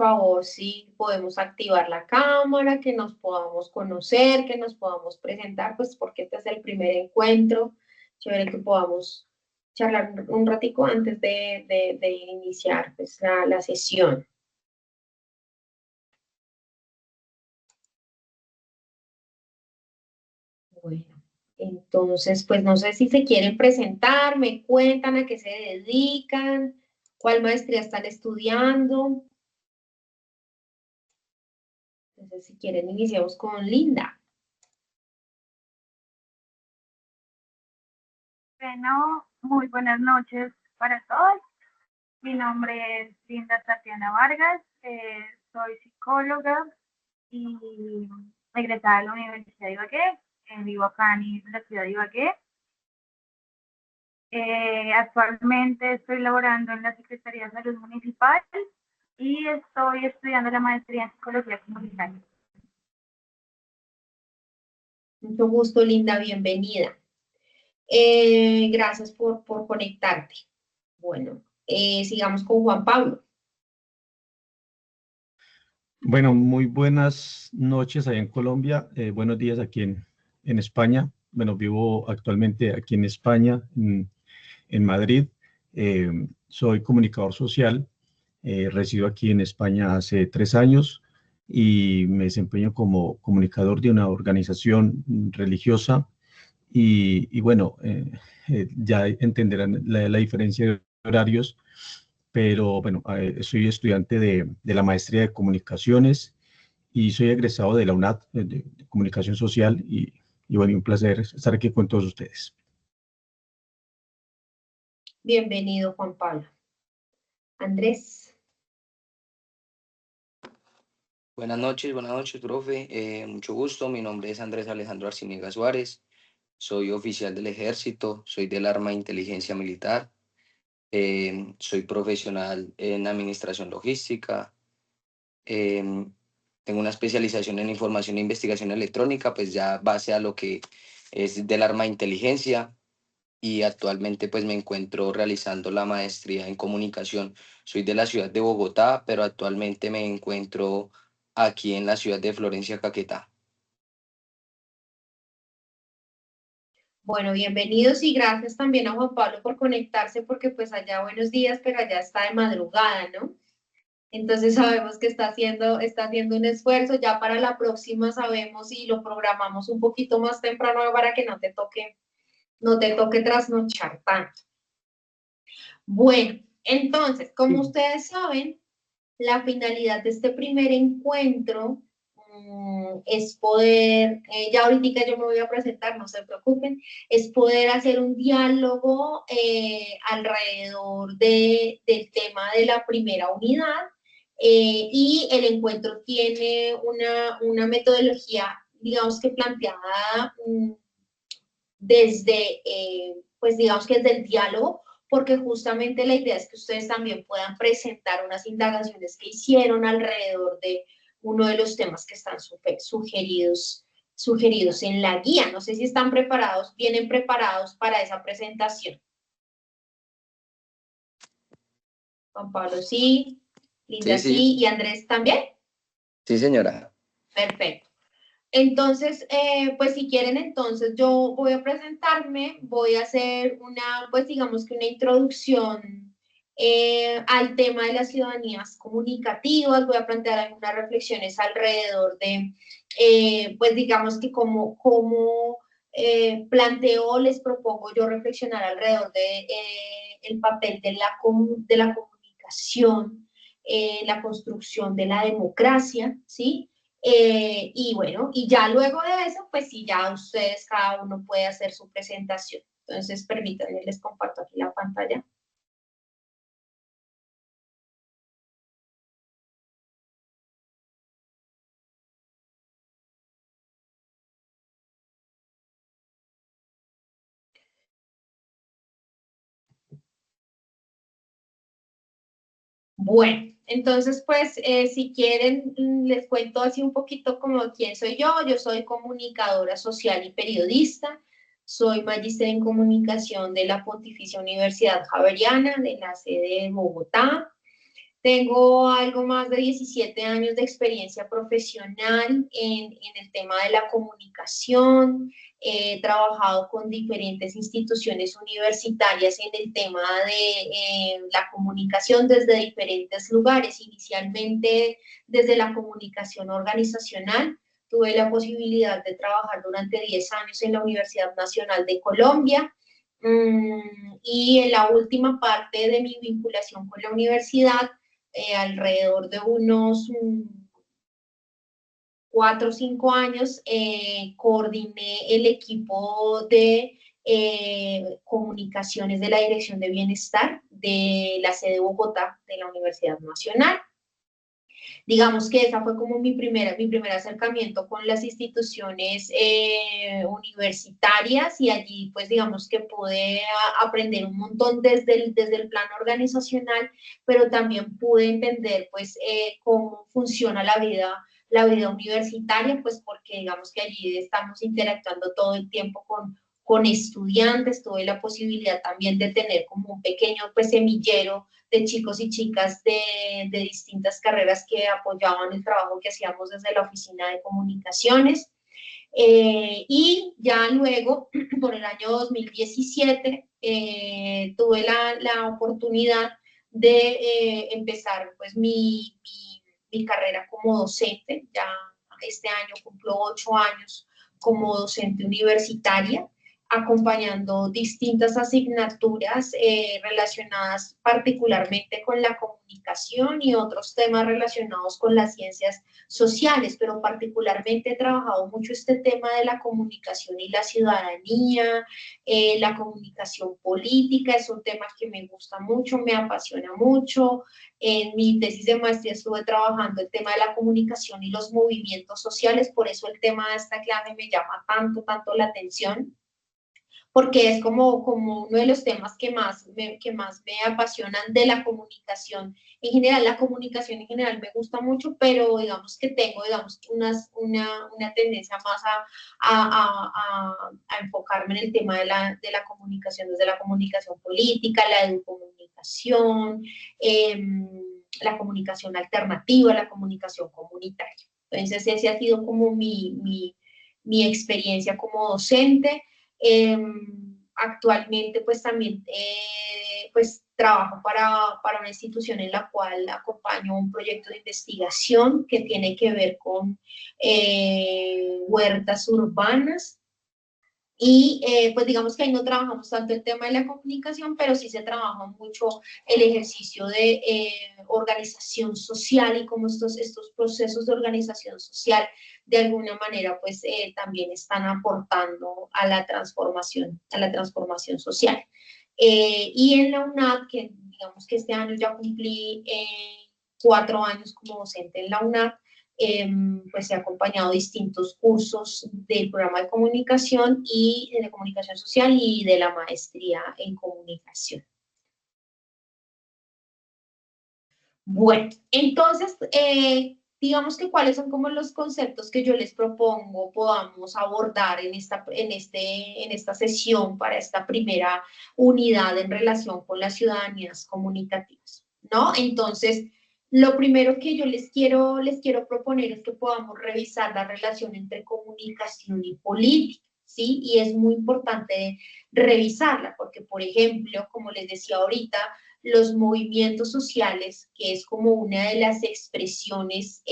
favor, si podemos activar la cámara, que nos podamos conocer, que nos podamos presentar, pues porque este es el primer encuentro. Chévere que podamos charlar un ratico antes de iniciar pues, la sesión. Bueno, entonces, pues no sé si se quieren presentar, me cuentan a qué se dedican, cuál maestría están estudiando. Entonces, si quieren, iniciamos con Linda. Bueno, muy buenas noches para todos. Mi nombre es Linda Tatiana Vargas, soy psicóloga y egresada de la Universidad de Ibagué. Vivo acá en la ciudad de Ibagué. Actualmente estoy laborando en la Secretaría de Salud Municipal y estoy estudiando la maestría en Psicología Comunitaria. Mucho gusto, Linda, bienvenida. Gracias por conectarte. Bueno, sigamos con Juan Pablo. Bueno, muy buenas noches allá en Colombia, buenos días aquí en España. Bueno, vivo actualmente aquí en España, en Madrid. Soy comunicador social, resido aquí en España hace 3 años y me desempeño como comunicador de una organización religiosa y bueno, ya entenderán la diferencia de horarios, pero bueno, soy estudiante de la maestría de comunicaciones y soy egresado de la UNAD de Comunicación Social y bueno, un placer estar aquí con todos ustedes. Bienvenido, Juan Pablo. Andrés. Buenas noches, profe. Mucho gusto. Mi nombre es Andrés Alejandro Arciniega Suárez. Soy oficial del Ejército, soy del Arma de Inteligencia Militar. Soy profesional en Administración Logística. Tengo una especialización en Información e Investigación Electrónica, pues ya base a lo que es del Arma de Inteligencia. Y actualmente pues me encuentro realizando la maestría en Comunicación. Soy de la ciudad de Bogotá, pero actualmente me encuentro aquí en la ciudad de Florencia, Caquetá. Bueno, bienvenidos y gracias también a Juan Pablo por conectarse, porque pues allá buenos días, pero allá está de madrugada, ¿no? Entonces sabemos que está haciendo un esfuerzo, ya para la próxima sabemos y lo programamos un poquito más temprano para que no te toque trasnochar tanto. Bueno, entonces, como ustedes saben, la finalidad de este primer encuentro es poder, ya ahorita yo me voy a presentar, no se preocupen, es poder hacer un diálogo alrededor del tema de la primera unidad y el encuentro tiene una metodología, digamos que planteada desde, pues digamos que desde el diálogo, porque justamente la idea es que ustedes también puedan presentar unas indagaciones que hicieron alrededor de uno de los temas que están sugeridos en la guía. No sé si están preparados, vienen preparados para esa presentación. Juan Pablo, sí. Linda, sí. ¿Y Andrés también? Sí, señora. Perfecto. Entonces, pues si quieren, entonces yo voy a presentarme, voy a hacer pues digamos que una introducción al tema de las ciudadanías comunicativas, voy a plantear algunas reflexiones alrededor de, pues digamos que cómo planteo, les propongo yo reflexionar alrededor de el papel de la comunicación, la construcción de la democracia, ¿sí? Y bueno, y ya luego de eso, pues sí, ya ustedes, cada uno puede hacer su presentación. Entonces, permítanme, les comparto aquí la pantalla. Bueno, entonces, pues, si quieren, les cuento así un poquito como quién soy yo. Yo soy comunicadora social y periodista. Soy magíster en comunicación de la Pontificia Universidad Javeriana, de la sede de Bogotá. Tengo algo más de 17 años de experiencia profesional en el tema de la comunicación. He trabajado con diferentes instituciones universitarias en el tema de la comunicación desde diferentes lugares, inicialmente desde la comunicación organizacional. Tuve la posibilidad de trabajar durante 10 años en la Universidad Nacional de Colombia. Y en la última parte de mi vinculación con la universidad, alrededor de unos 4 o 5 años, coordiné el equipo de comunicaciones de la Dirección de Bienestar de la sede de Bogotá de la Universidad Nacional. Digamos que esa fue como mi primer acercamiento con las instituciones universitarias, y allí pues digamos que pude aprender un montón desde el plano organizacional, pero también pude entender pues cómo funciona la vida universitaria, pues porque digamos que allí estamos interactuando todo el tiempo con estudiantes. Tuve la posibilidad también de tener como un pequeño pues semillero de chicos y chicas de distintas carreras que apoyaban el trabajo que hacíamos desde la oficina de comunicaciones. Y ya luego, por el año 2017, tuve la oportunidad de empezar pues mi carrera como docente. Ya este año cumplo 8 años como docente universitaria, acompañando distintas asignaturas relacionadas particularmente con la comunicación y otros temas relacionados con las ciencias sociales, pero particularmente he trabajado mucho este tema de la comunicación y la ciudadanía, la comunicación política. Es un tema que me gusta mucho, me apasiona mucho. En mi tesis de maestría estuve trabajando el tema de la comunicación y los movimientos sociales, por eso el tema de esta clave me llama tanto la atención, porque es como uno de los temas que más me apasionan de la comunicación. En general, la comunicación en general me gusta mucho, pero digamos que tengo, una tendencia más a enfocarme en el tema de la comunicación, desde la comunicación política, la educomunicación, la comunicación alternativa, la comunicación comunitaria. Entonces, ese ha sido como mi experiencia como docente. Actualmente pues también pues trabajo para una institución en la cual acompaño un proyecto de investigación que tiene que ver con huertas urbanas. Y pues digamos que ahí no trabajamos tanto el tema de la comunicación, pero sí se trabaja mucho el ejercicio de organización social, y cómo estos procesos de organización social de alguna manera pues también están aportando a la transformación social. Y en la UNAD, que digamos que este año ya cumplí 4 años como docente en la UNAD, pues he acompañado distintos cursos del programa de comunicación y de comunicación social y de la maestría en comunicación. Bueno, entonces, digamos que cuáles son como los conceptos que yo les propongo podamos abordar en esta sesión para esta primera unidad en relación con las ciudadanías comunicativas, ¿no? Entonces, lo primero que yo les quiero proponer es que podamos revisar la relación entre comunicación y política, ¿sí? Y es muy importante revisarla porque, por ejemplo, como les decía ahorita, los movimientos sociales, que es como una de las expresiones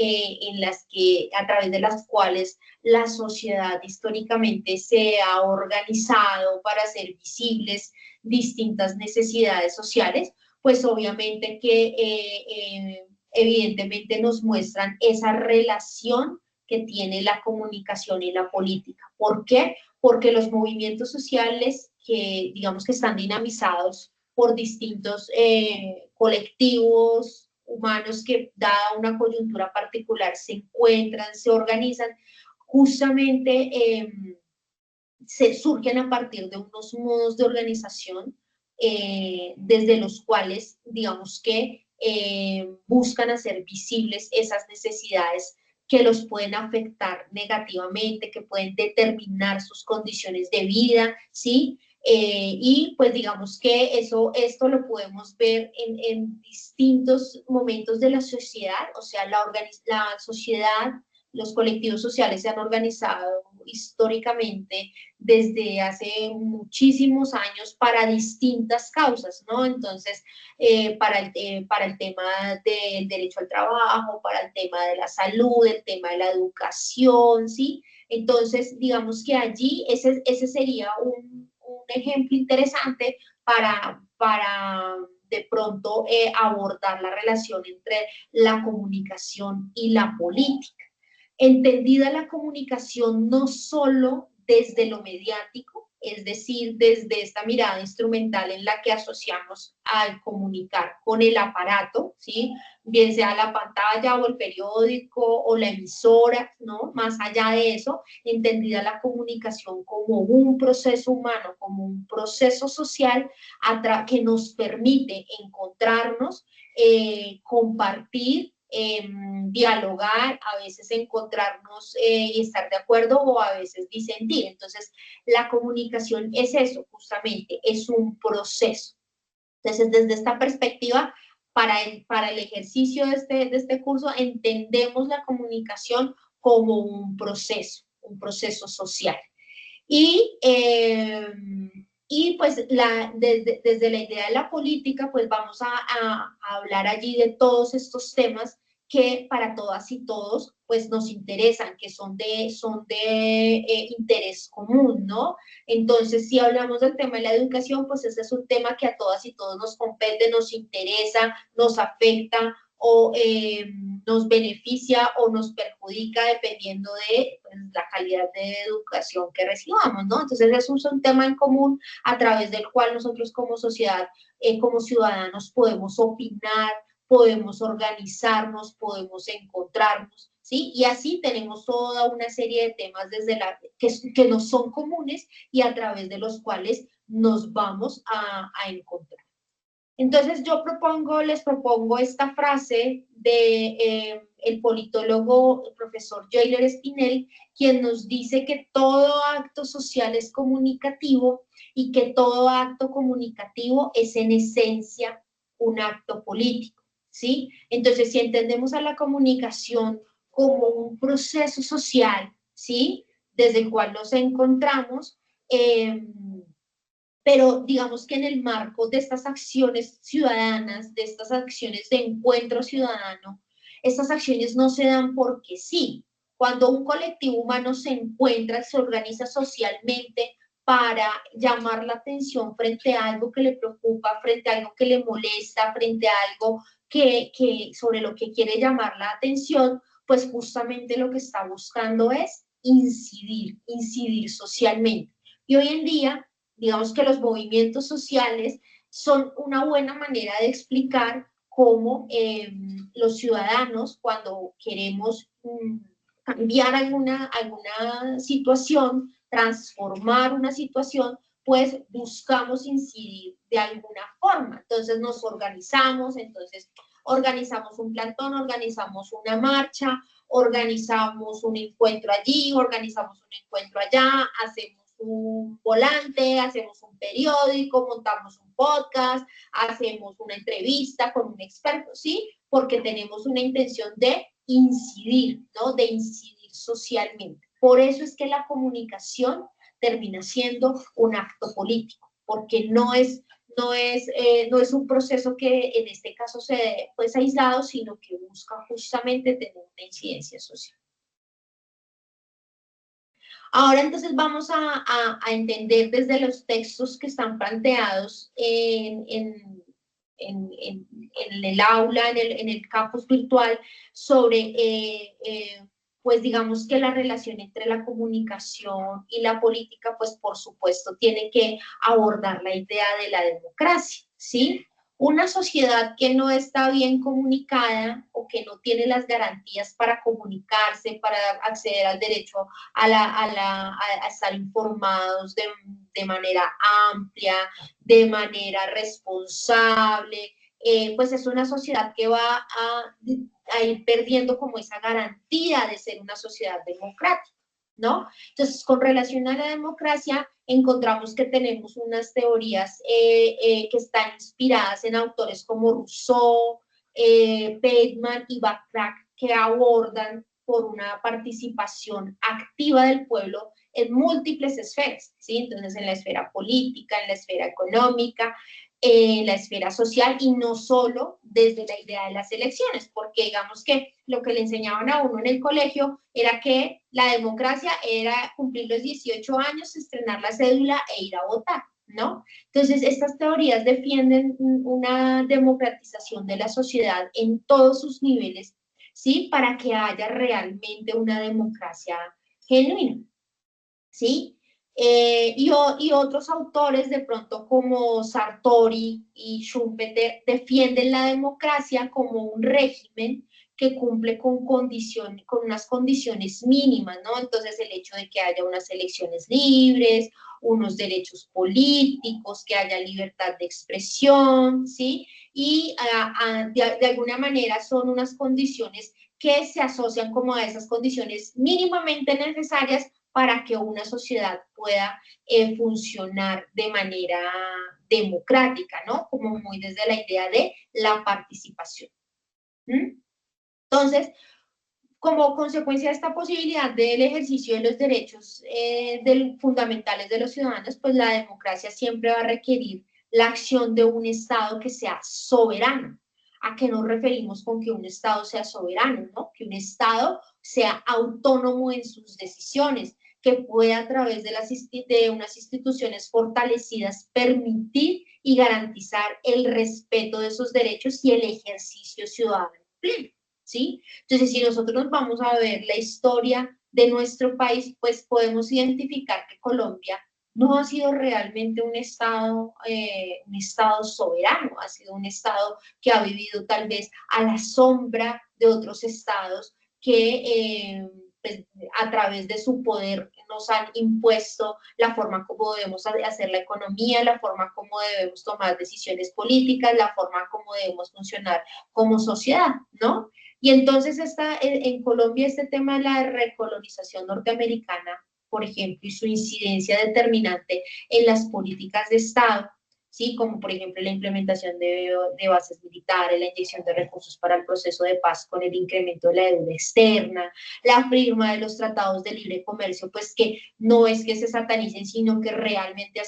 a través de las cuales la sociedad históricamente se ha organizado para hacer visibles distintas necesidades sociales, pues obviamente que evidentemente nos muestran esa relación que tiene la comunicación y la política. ¿Por qué? Porque los movimientos sociales que digamos que están dinamizados por distintos colectivos humanos que, dada una coyuntura particular, se encuentran, se organizan, justamente se surgen a partir de unos modos de organización desde los cuales, digamos que buscan hacer visibles esas necesidades que los pueden afectar negativamente, que pueden determinar sus condiciones de vida, ¿sí? Y pues digamos que esto lo podemos ver en distintos momentos de la sociedad, o sea, la sociedad, los colectivos sociales se han organizado históricamente desde hace muchísimos años para distintas causas, ¿no? Entonces, para el tema del derecho al trabajo, para el tema de la salud, el tema de la educación, ¿sí? Entonces, digamos que allí ese sería un ejemplo interesante para de pronto abordar la relación entre la comunicación y la política. Entendida la comunicación no solo desde lo mediático, es decir, desde esta mirada instrumental en la que asociamos al comunicar con el aparato, ¿sí? Bien sea la pantalla o el periódico o la emisora, ¿no? Más allá de eso, entendida la comunicación como un proceso humano, como un proceso social que nos permite encontrarnos, compartir, dialogar, a veces encontrarnos y estar de acuerdo o a veces disentir. Entonces, la comunicación es eso, justamente, es un proceso. Entonces, desde esta perspectiva, para el ejercicio de este curso, entendemos la comunicación como un proceso social. Y pues desde la idea de la política, pues vamos a hablar allí de todos estos temas que para todas y todos pues nos interesan, que son de interés común, ¿no? Entonces, si hablamos del tema de la educación, pues ese es un tema que a todas y todos nos compete, nos interesa, nos afecta, o nos beneficia o nos perjudica dependiendo de pues, la calidad de educación que recibamos, ¿no? Entonces es un tema en común a través del cual nosotros como sociedad, como ciudadanos podemos opinar, podemos organizarnos, podemos encontrarnos, ¿sí? Y así tenemos toda una serie de temas que nos son comunes y a través de los cuales nos vamos a encontrar. Entonces les propongo esta frase de el politólogo el profesor Joyler Spinell, quien nos dice que todo acto social es comunicativo y que todo acto comunicativo es en esencia un acto político, ¿sí? Entonces, si entendemos a la comunicación como un proceso social, ¿sí? Desde el cual nos encontramos, pero digamos que en el marco de estas acciones ciudadanas, de estas acciones de encuentro ciudadano, estas acciones no se dan porque sí. Cuando un colectivo humano se encuentra, se organiza socialmente para llamar la atención frente a algo que le preocupa, frente a algo que le molesta, frente a algo sobre lo que quiere llamar la atención, pues justamente lo que está buscando es incidir socialmente. Y hoy en día, digamos que los movimientos sociales son una buena manera de explicar cómo los ciudadanos, cuando queremos cambiar alguna situación, transformar una situación, pues buscamos incidir de alguna forma. Entonces nos organizamos, un plantón, organizamos una marcha, organizamos un encuentro allí, organizamos un encuentro allá, hacemos un volante, hacemos un periódico, montamos un podcast, hacemos una entrevista con un experto, ¿sí? Porque tenemos una intención de incidir, ¿no? De incidir socialmente. Por eso es que la comunicación termina siendo un acto político, porque no es un proceso que en este caso se dé pues aislado, sino que busca justamente tener una incidencia social. Ahora entonces vamos a entender desde los textos que están planteados en el aula, en el campus virtual, sobre, pues digamos que la relación entre la comunicación y la política, pues por supuesto tiene que abordar la idea de la democracia, ¿sí? Una sociedad que no está bien comunicada o que no tiene las garantías para comunicarse, para acceder al derecho a estar informados de manera amplia, de manera responsable, pues es una sociedad que va a ir perdiendo como esa garantía de ser una sociedad democrática, ¿no? Entonces, con relación a la democracia, encontramos que tenemos unas teorías que están inspiradas en autores como Rousseau, Bateman y Backrack, que abordan por una participación activa del pueblo en múltiples esferas, ¿sí? Entonces, en la esfera política, en la esfera económica, en la esfera social, y no solo desde la idea de las elecciones, porque digamos que lo que le enseñaban a uno en el colegio era que la democracia era cumplir los 18 años, estrenar la cédula e ir a votar, ¿no? Entonces, estas teorías defienden una democratización de la sociedad en todos sus niveles, ¿sí? Para que haya realmente una democracia genuina, ¿sí? Y otros autores, de pronto como Sartori y Schumpeter, defienden la democracia como un régimen que cumple con unas condiciones mínimas, ¿no? Entonces, el hecho de que haya unas elecciones libres, unos derechos políticos, que haya libertad de expresión, ¿sí? Y de alguna manera son unas condiciones que se asocian como a esas condiciones mínimamente necesarias para que una sociedad pueda funcionar de manera democrática, ¿no? Como muy desde la idea de la participación. ¿Mm? Entonces, como consecuencia de esta posibilidad del ejercicio de los derechos fundamentales de los ciudadanos, pues la democracia siempre va a requerir la acción de un Estado que sea soberano. ¿A qué nos referimos con que un Estado sea soberano? ¿No? Que un Estado sea autónomo en sus decisiones, que pueda a través de unas instituciones fortalecidas permitir y garantizar el respeto de esos derechos y el ejercicio ciudadano pleno, ¿sí? Entonces, si nosotros nos vamos a ver la historia de nuestro país, pues podemos identificar que Colombia no ha sido realmente un estado soberano, ha sido un estado que ha vivido tal vez a la sombra de otros estados que pues, a través de su poder nos han impuesto la forma como debemos hacer la economía, la forma como debemos tomar decisiones políticas, la forma como debemos funcionar como sociedad, ¿no? Y entonces en Colombia este tema de la recolonización norteamericana, por ejemplo, y su incidencia determinante en las políticas de Estado, ¿sí? Como por ejemplo la implementación de bases militares, la inyección de recursos para el proceso de paz con el incremento de la deuda externa, la firma de los tratados de libre comercio, pues que no es que se satanicen, sino que realmente han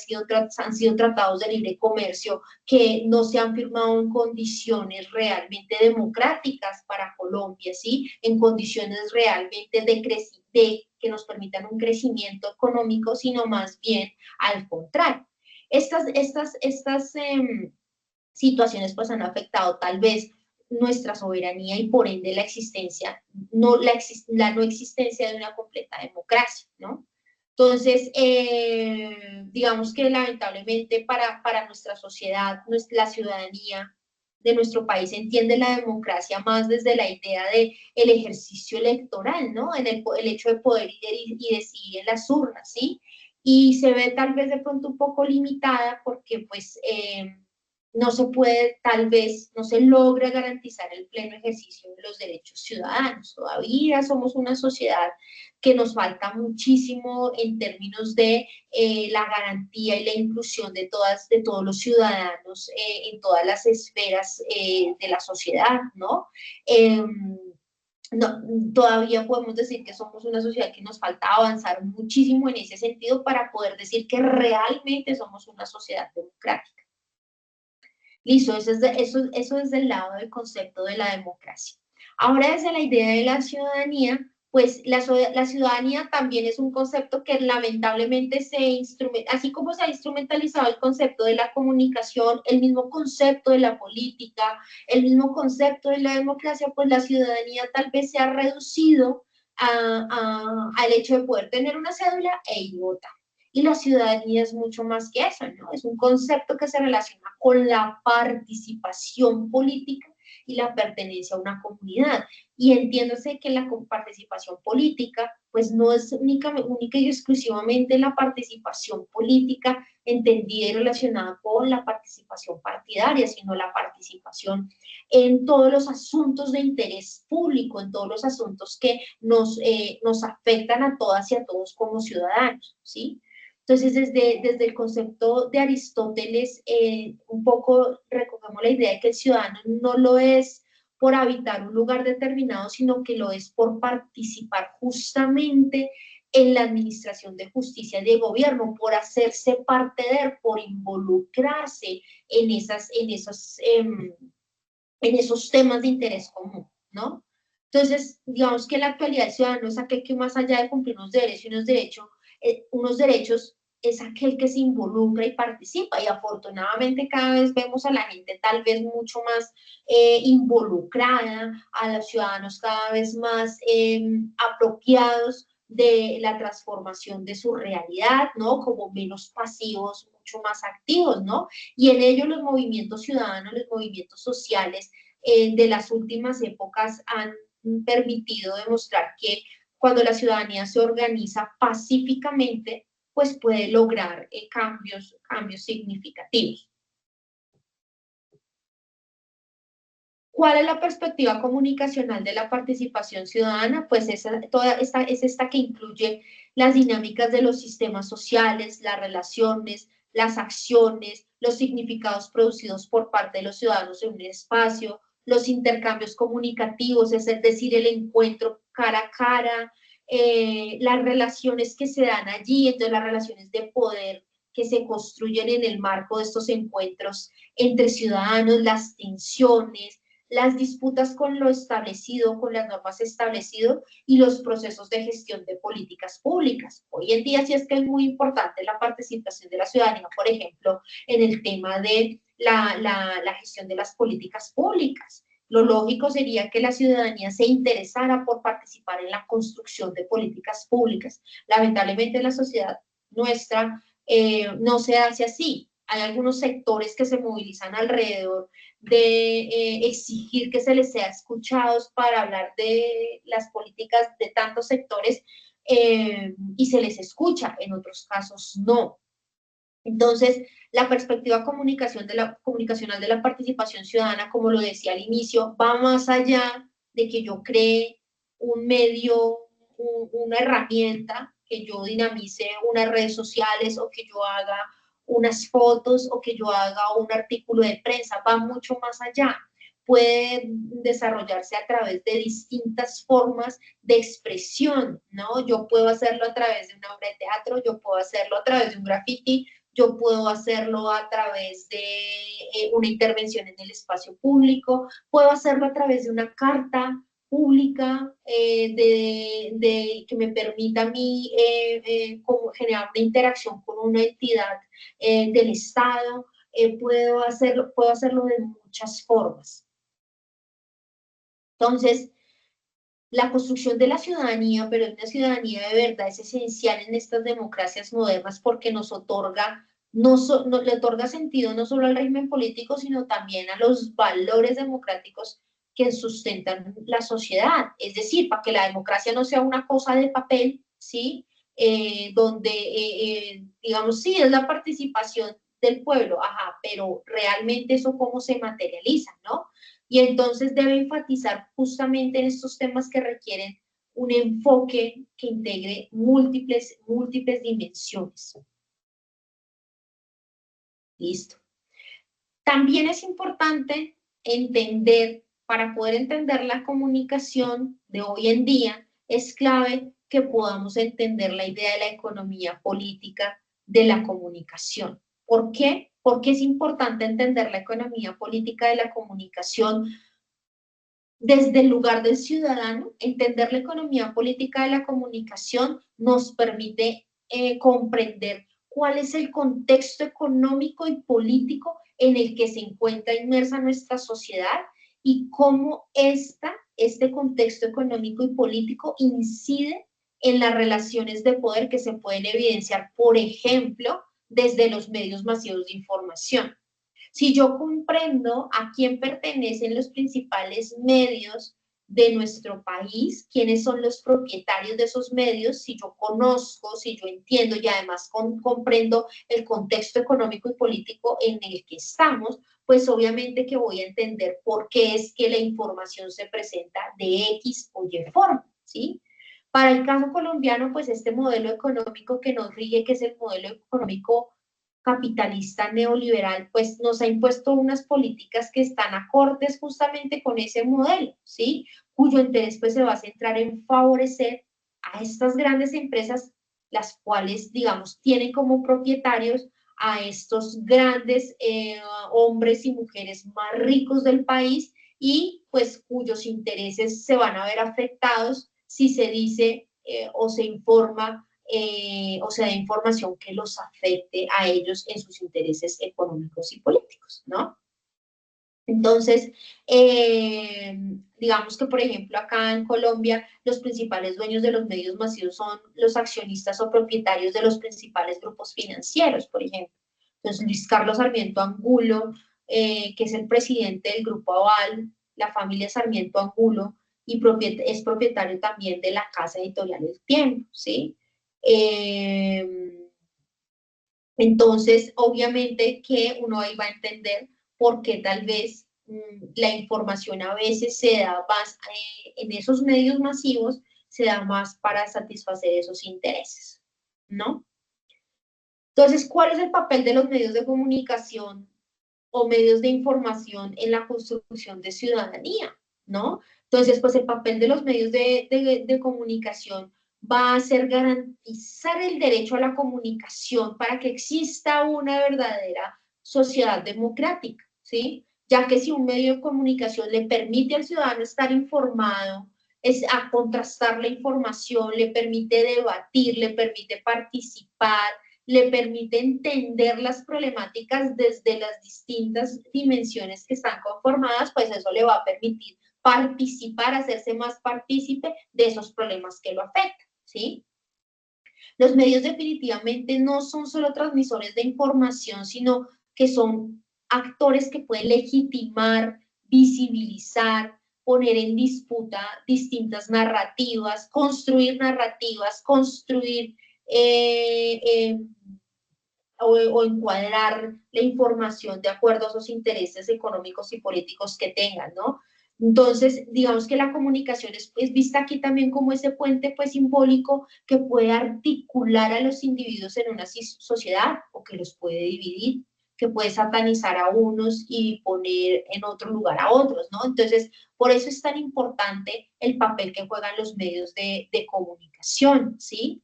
sido tratados de libre comercio que no se han firmado en condiciones realmente democráticas para Colombia, ¿sí? En condiciones realmente que nos permitan un crecimiento económico, sino más bien al contrario. Estas situaciones pues han afectado tal vez nuestra soberanía y por ende la existencia, la no existencia de una completa democracia, ¿no? Entonces, digamos que lamentablemente para nuestra sociedad, la ciudadanía de nuestro país entiende la democracia más desde la idea de el ejercicio electoral, ¿no? El hecho de poder y decidir en las urnas, ¿sí? Y se ve tal vez de pronto un poco limitada porque pues no se puede, tal vez, no se logra garantizar el pleno ejercicio de los derechos ciudadanos. Todavía somos una sociedad que nos falta muchísimo en términos de la garantía y la inclusión de todos los ciudadanos en todas las esferas de la sociedad, ¿no? No, todavía podemos decir que somos una sociedad que nos falta avanzar muchísimo en ese sentido para poder decir que realmente somos una sociedad democrática. Listo, eso es del lado del concepto de la democracia. Ahora, desde la idea de la ciudadanía, pues la ciudadanía también es un concepto que lamentablemente así como se ha instrumentalizado el concepto de la comunicación, el mismo concepto de la política, el mismo concepto de la democracia, pues la ciudadanía tal vez se ha reducido al hecho de poder tener una cédula e ir a votar. Y la ciudadanía es mucho más que eso, ¿no? Es un concepto que se relaciona con la participación política y la pertenencia a una comunidad. Y entiéndase que la participación política, pues no es única y exclusivamente la participación política entendida y relacionada con la participación partidaria, sino la participación en todos los asuntos de interés público, en todos los asuntos que nos afectan a todas y a todos como ciudadanos, ¿sí? Entonces, desde el concepto de Aristóteles, un poco recogemos la idea de que el ciudadano no lo es por habitar un lugar determinado, sino que lo es por participar justamente en la administración de justicia y de gobierno, por hacerse parte de él, por involucrarse en esos temas de interés común, ¿no? Entonces, digamos que en la actualidad el ciudadano es aquel que más allá de cumplir unos derechos es aquel que se involucra y participa, y afortunadamente cada vez vemos a la gente tal vez mucho más involucrada, a los ciudadanos cada vez más apropiados de la transformación de su realidad, ¿no? Como menos pasivos, mucho más activos, ¿no? Y en ello los movimientos ciudadanos, los movimientos sociales de las últimas épocas han permitido demostrar que cuando la ciudadanía se organiza pacíficamente, pues puede lograr cambios significativos. ¿Cuál es la perspectiva comunicacional de la participación ciudadana? Pues es esta que incluye las dinámicas de los sistemas sociales, las relaciones, las acciones, los significados producidos por parte de los ciudadanos en un espacio, los intercambios comunicativos, es decir, el encuentro cara a cara, las relaciones que se dan allí, entonces las relaciones de poder que se construyen en el marco de estos encuentros entre ciudadanos, las tensiones, las disputas con lo establecido, con las normas establecidas y los procesos de gestión de políticas públicas. Hoy en día sí es que es muy importante la participación de la ciudadanía, por ejemplo, en el tema de la gestión de las políticas públicas. Lo lógico sería que la ciudadanía se interesara por participar en la construcción de políticas públicas. Lamentablemente en la sociedad nuestra no se hace así. Hay algunos sectores que se movilizan alrededor de exigir que se les sea escuchados para hablar de las políticas de tantos sectores y se les escucha, en otros casos no. Entonces, la perspectiva comunicacional de la participación ciudadana, como lo decía al inicio, va más allá de que yo cree un medio, una herramienta, que yo dinamice unas redes sociales o que yo haga unas fotos o que yo haga un artículo de prensa, va mucho más allá. Puede desarrollarse a través de distintas formas de expresión, ¿no? Yo puedo hacerlo a través de una obra de teatro, yo puedo hacerlo a través de un graffiti, yo puedo hacerlo a través de una intervención en el espacio público, puedo hacerlo a través de una carta pública que me permita a mí como generar una interacción con una entidad del Estado, puedo hacerlo de muchas formas. Entonces, la construcción de la ciudadanía, pero una ciudadanía de verdad, es esencial en estas democracias modernas porque nos otorga, le otorga sentido no solo al régimen político, sino también a los valores democráticos que sustentan la sociedad. Es decir, para que la democracia no sea una cosa de papel, ¿sí? Donde, digamos, sí, es la participación del pueblo, ajá, pero realmente eso cómo se materializa, ¿no? Y entonces debe enfatizar justamente en estos temas que requieren un enfoque que integre múltiples dimensiones. Listo. También es importante entender, para poder entender la comunicación de hoy en día, es clave que podamos entender la idea de la economía política de la comunicación. ¿Por qué? Porque es importante entender la economía política de la comunicación desde el lugar del ciudadano. Entender la economía política de la comunicación nos permite comprender cuál es el contexto económico y político en el que se encuentra inmersa nuestra sociedad y cómo este contexto económico y político incide en las relaciones de poder que se pueden evidenciar, por ejemplo, desde los medios masivos de información. Si yo comprendo a quién pertenecen los principales medios de nuestro país, quiénes son los propietarios de esos medios, si yo conozco, si yo entiendo y además comprendo el contexto económico y político en el que estamos, pues obviamente que voy a entender por qué es que la información se presenta de X o Y forma, ¿sí? Para el caso colombiano, pues este modelo económico que nos rige, que es el modelo económico capitalista neoliberal, pues nos ha impuesto unas políticas que están acordes justamente con ese modelo, ¿sí? Cuyo interés pues se va a centrar en favorecer a estas grandes empresas, las cuales, digamos, tienen como propietarios a estos grandes hombres y mujeres más ricos del país y pues cuyos intereses se van a ver afectados si se dice o se informa o sea, información que los afecte a ellos en sus intereses económicos y políticos, ¿no? Entonces, digamos que, por ejemplo, acá en Colombia, los principales dueños de los medios masivos son los accionistas o propietarios de los principales grupos financieros, por ejemplo. Entonces, Luis Carlos Sarmiento Angulo, que es el presidente del Grupo Aval, la familia Sarmiento Angulo, y es propietario también de la casa editorial El Tiempo, ¿sí? Entonces, obviamente que uno ahí va a entender por qué tal vez la información a veces se da más en esos medios masivos, se da más para satisfacer esos intereses, ¿no? Entonces, ¿cuál es el papel de los medios de comunicación o medios de información en la construcción de ciudadanía, ¿no? Entonces, pues el papel de los medios de comunicación va a ser garantizar el derecho a la comunicación para que exista una verdadera sociedad democrática, ¿sí? Ya que si un medio de comunicación le permite al ciudadano estar informado, es a contrastar la información, le permite debatir, le permite participar, le permite entender las problemáticas desde las distintas dimensiones que están conformadas, pues eso le va a permitir participar, hacerse más partícipe de esos problemas que lo afectan, ¿sí? Los medios definitivamente no son solo transmisores de información, sino que son actores que pueden legitimar, visibilizar, poner en disputa distintas narrativas, construir o encuadrar la información de acuerdo a esos intereses económicos y políticos que tengan, ¿no? Entonces, digamos que la comunicación es vista aquí también como ese puente pues simbólico que puede articular a los individuos en una sociedad o que los puede dividir, que puede satanizar a unos y poner en otro lugar a otros, ¿no? Entonces, por eso es tan importante el papel que juegan los medios de comunicación, ¿sí?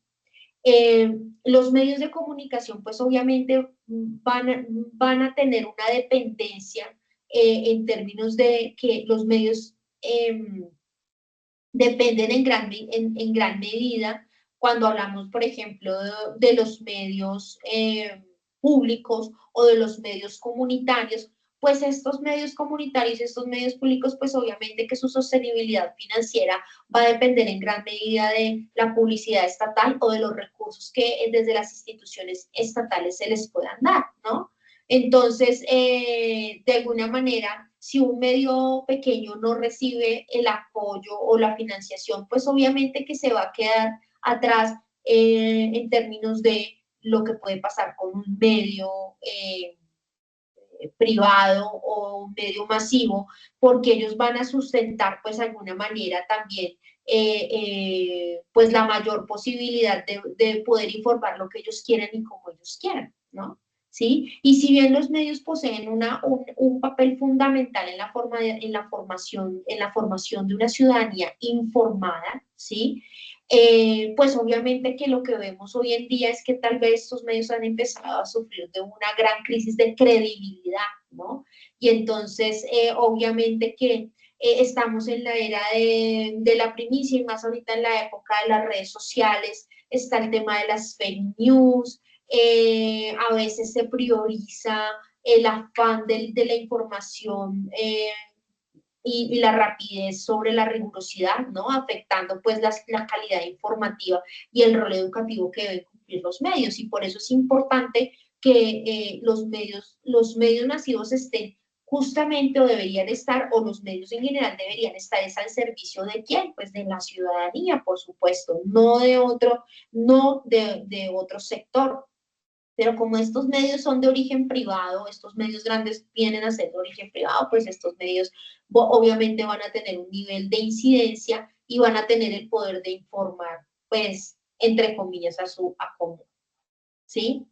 Los medios de comunicación, pues obviamente van a tener una dependencia en términos de que los medios dependen en gran medida cuando hablamos, por ejemplo, de los medios públicos o de los medios comunitarios, pues estos medios comunitarios, estos medios públicos, pues obviamente que su sostenibilidad financiera va a depender en gran medida de la publicidad estatal o de los recursos que desde las instituciones estatales se les puedan dar, ¿no? Entonces, de alguna manera, si un medio pequeño no recibe el apoyo o la financiación, pues obviamente que se va a quedar atrás en términos de lo que puede pasar con un medio privado o un medio masivo, porque ellos van a sustentar pues de alguna manera también pues la mayor posibilidad de poder informar lo que ellos quieren y como ellos quieran, ¿no? ¿Sí? Y si bien los medios poseen un papel fundamental en en la formación de una ciudadanía informada, ¿sí? Pues obviamente que lo que vemos hoy en día es que tal vez estos medios han empezado a sufrir de una gran crisis de credibilidad, ¿no? Y entonces, obviamente que estamos en la era de la primicia y más ahorita en la época de las redes sociales, está el tema de las fake news, a veces se prioriza el afán de la información y la rapidez sobre la rigurosidad, ¿no? Afectando pues la calidad informativa y el rol educativo que deben cumplir los medios. Y por eso es importante que los medios masivos estén justamente o deberían estar, o los medios en general deberían estar es al servicio de quién, pues de la ciudadanía, por supuesto, no de otro, no de otro sector. Pero como estos medios son de origen privado, estos medios grandes vienen a ser de origen privado, pues estos medios obviamente van a tener un nivel de incidencia y van a tener el poder de informar, pues, entre comillas, a su acomodo, ¿sí?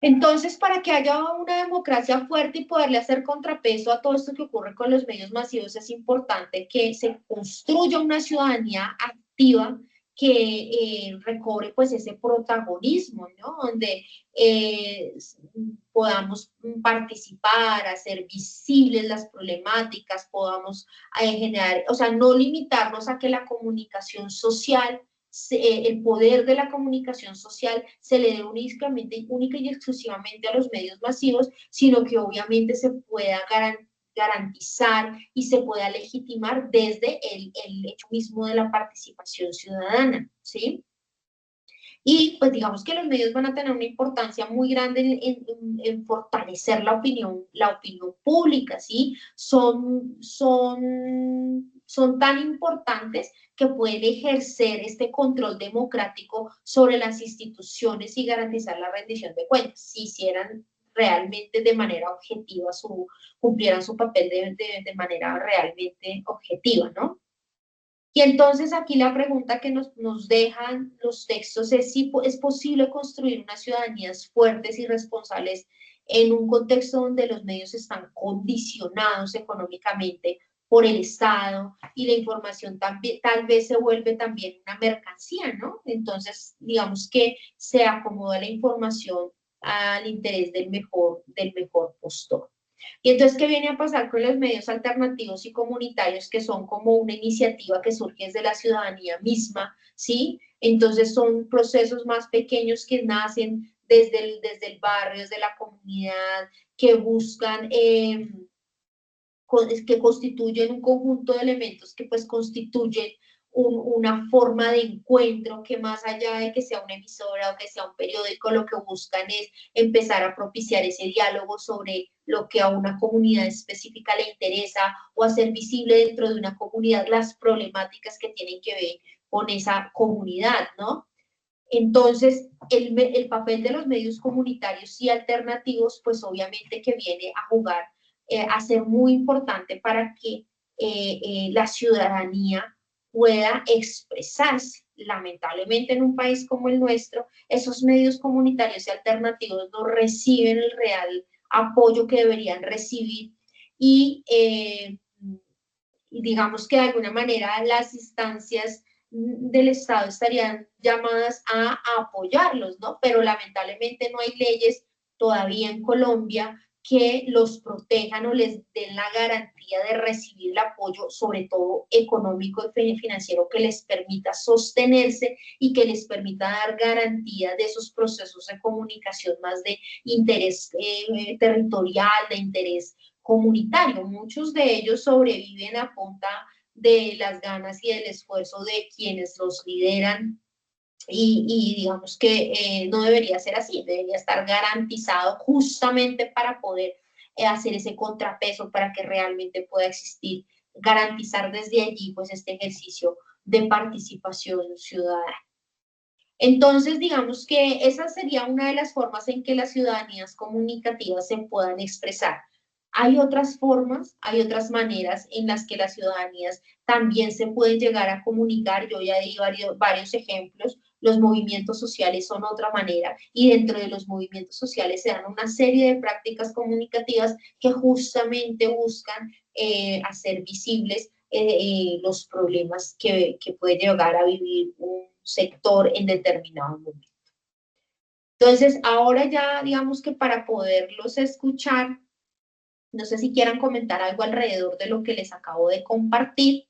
Entonces, para que haya una democracia fuerte y poderle hacer contrapeso a todo esto que ocurre con los medios masivos, es importante que se construya una ciudadanía activa que recobre pues ese protagonismo, ¿no? Donde podamos participar, hacer visibles las problemáticas, podamos generar, o sea, no limitarnos a que la comunicación social el poder de la comunicación social se le dé única y exclusivamente a los medios masivos, sino que obviamente se pueda garantizar y se pueda legitimar desde el hecho mismo de la participación ciudadana, ¿sí? Y pues digamos que los medios van a tener una importancia muy grande en fortalecer la opinión pública, ¿sí? Son tan importantes que pueden ejercer este control democrático sobre las instituciones y garantizar la rendición de cuentas, si hicieran realmente de manera objetiva, cumplieran su papel de manera realmente objetiva, ¿no? Y entonces aquí la pregunta que nos dejan los textos es si es posible construir unas ciudadanías fuertes y responsables en un contexto donde los medios están condicionados económicamente por el Estado y la información también, tal vez se vuelve también una mercancía, ¿no? Entonces, digamos que se acomoda la información al interés del mejor postor. Y entonces, ¿qué viene a pasar con los medios alternativos y comunitarios que son como una iniciativa que surge desde la ciudadanía misma, ¿sí? Entonces son procesos más pequeños que nacen desde el barrio, desde la comunidad, que buscan, que constituyen un conjunto de elementos que pues constituyen una forma de encuentro que más allá de que sea una emisora o que sea un periódico, lo que buscan es empezar a propiciar ese diálogo sobre lo que a una comunidad específica le interesa o hacer visible dentro de una comunidad las problemáticas que tienen que ver con esa comunidad, ¿no? Entonces, el papel de los medios comunitarios y alternativos, pues obviamente que viene a jugar, a ser muy importante para que la ciudadanía pueda expresarse. Lamentablemente en un país como el nuestro, esos medios comunitarios y alternativos no reciben el real apoyo que deberían recibir y digamos que de alguna manera las instancias del Estado estarían llamadas a apoyarlos, ¿no? Pero lamentablemente no hay leyes todavía en Colombia que los protejan o les den la garantía de recibir el apoyo, sobre todo económico y financiero, que les permita sostenerse y que les permita dar garantía de esos procesos de comunicación más de interés territorial, de interés comunitario. Muchos de ellos sobreviven a punta de las ganas y del esfuerzo de quienes los lideran y digamos que no debería ser así, debería estar garantizado justamente para poder hacer ese contrapeso para que realmente pueda existir, garantizar desde allí pues este ejercicio de participación ciudadana. Entonces, digamos que esa sería una de las formas en que las ciudadanías comunicativas se puedan expresar. Hay otras formas, hay otras maneras en las que las ciudadanías también se pueden llegar a comunicar. Yo ya di varios ejemplos. Los movimientos sociales son otra manera y dentro de los movimientos sociales se dan una serie de prácticas comunicativas que justamente buscan hacer visibles los problemas que puede llegar a vivir un sector en determinado momento. Entonces, ahora ya digamos que para poderlos escuchar, no sé si quieran comentar algo alrededor de lo que les acabo de compartir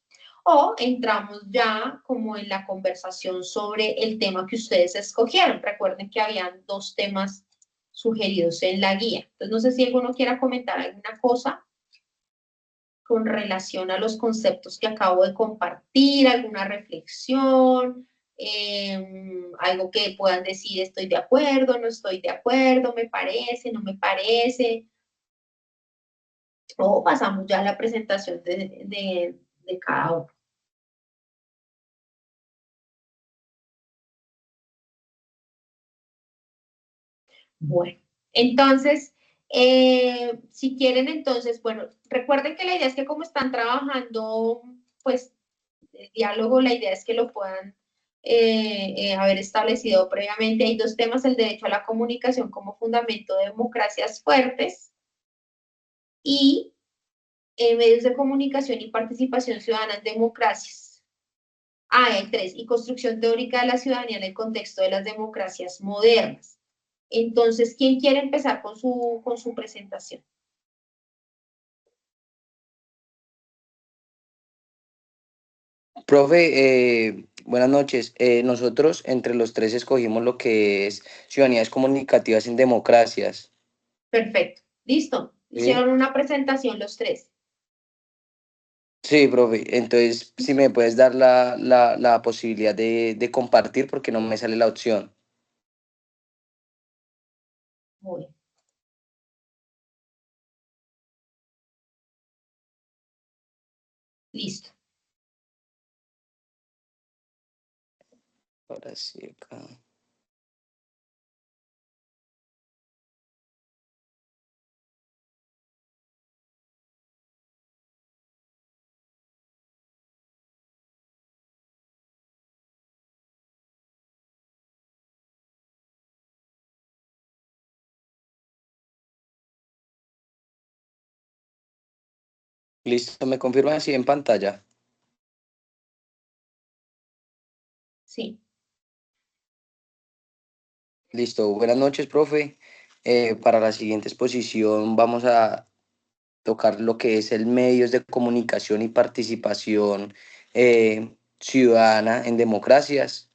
o entramos ya como en la conversación sobre el tema que ustedes escogieron. Recuerden que habían 2 temas sugeridos en la guía. Entonces, no sé si alguno quiera comentar alguna cosa con relación a los conceptos que acabo de compartir, alguna reflexión, algo que puedan decir estoy de acuerdo, no estoy de acuerdo, me parece, no me parece, o pasamos ya a la presentación de cada uno. Bueno, entonces, si quieren, entonces, bueno, recuerden que la idea es que como están trabajando, pues, el diálogo, la idea es que lo puedan haber establecido previamente. Hay dos temas, el derecho a la comunicación como fundamento de democracias fuertes y medios de comunicación y participación ciudadana en democracias. Ah, hay tres, y construcción teórica de la ciudadanía en el contexto de las democracias modernas. Entonces, ¿quién quiere empezar con su presentación? Profe, buenas noches. Nosotros entre los tres escogimos lo que es ciudadanías comunicativas en democracias. Perfecto. ¿Listo? ¿Sí? Hicieron una presentación los tres. Sí, profe. Entonces, si me puedes dar la posibilidad de compartir porque no me sale la opción. Muy bien. Listo. Ahora sí, acá. Listo, ¿me confirman así en pantalla? Sí. Listo, buenas noches, profe. Para la siguiente exposición vamos a tocar lo que es el medios de comunicación y participación ciudadana en democracias,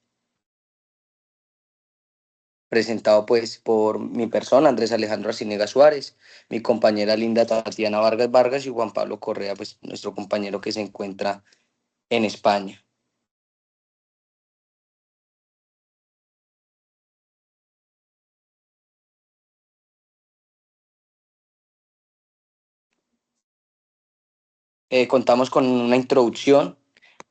presentado pues por mi persona, Andrés Alejandro Arcinega Suárez, mi compañera linda Tatiana Vargas Vargas y Juan Pablo Correa, pues nuestro compañero que se encuentra en España. Contamos con una introducción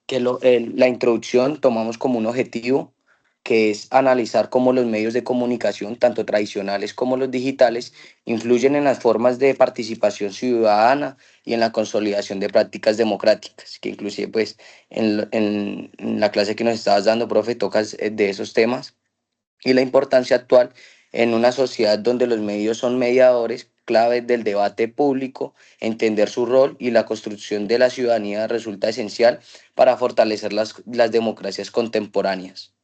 la introducción tomamos como un objetivo que es analizar cómo los medios de comunicación, tanto tradicionales como los digitales, influyen en las formas de participación ciudadana y en la consolidación de prácticas democráticas, que inclusive pues en la clase que nos estabas dando, profe, tocas de esos temas y la importancia actual en una sociedad donde los medios son mediadores claves del debate público, entender su rol y la construcción de la ciudadanía resulta esencial para fortalecer las democracias contemporáneas.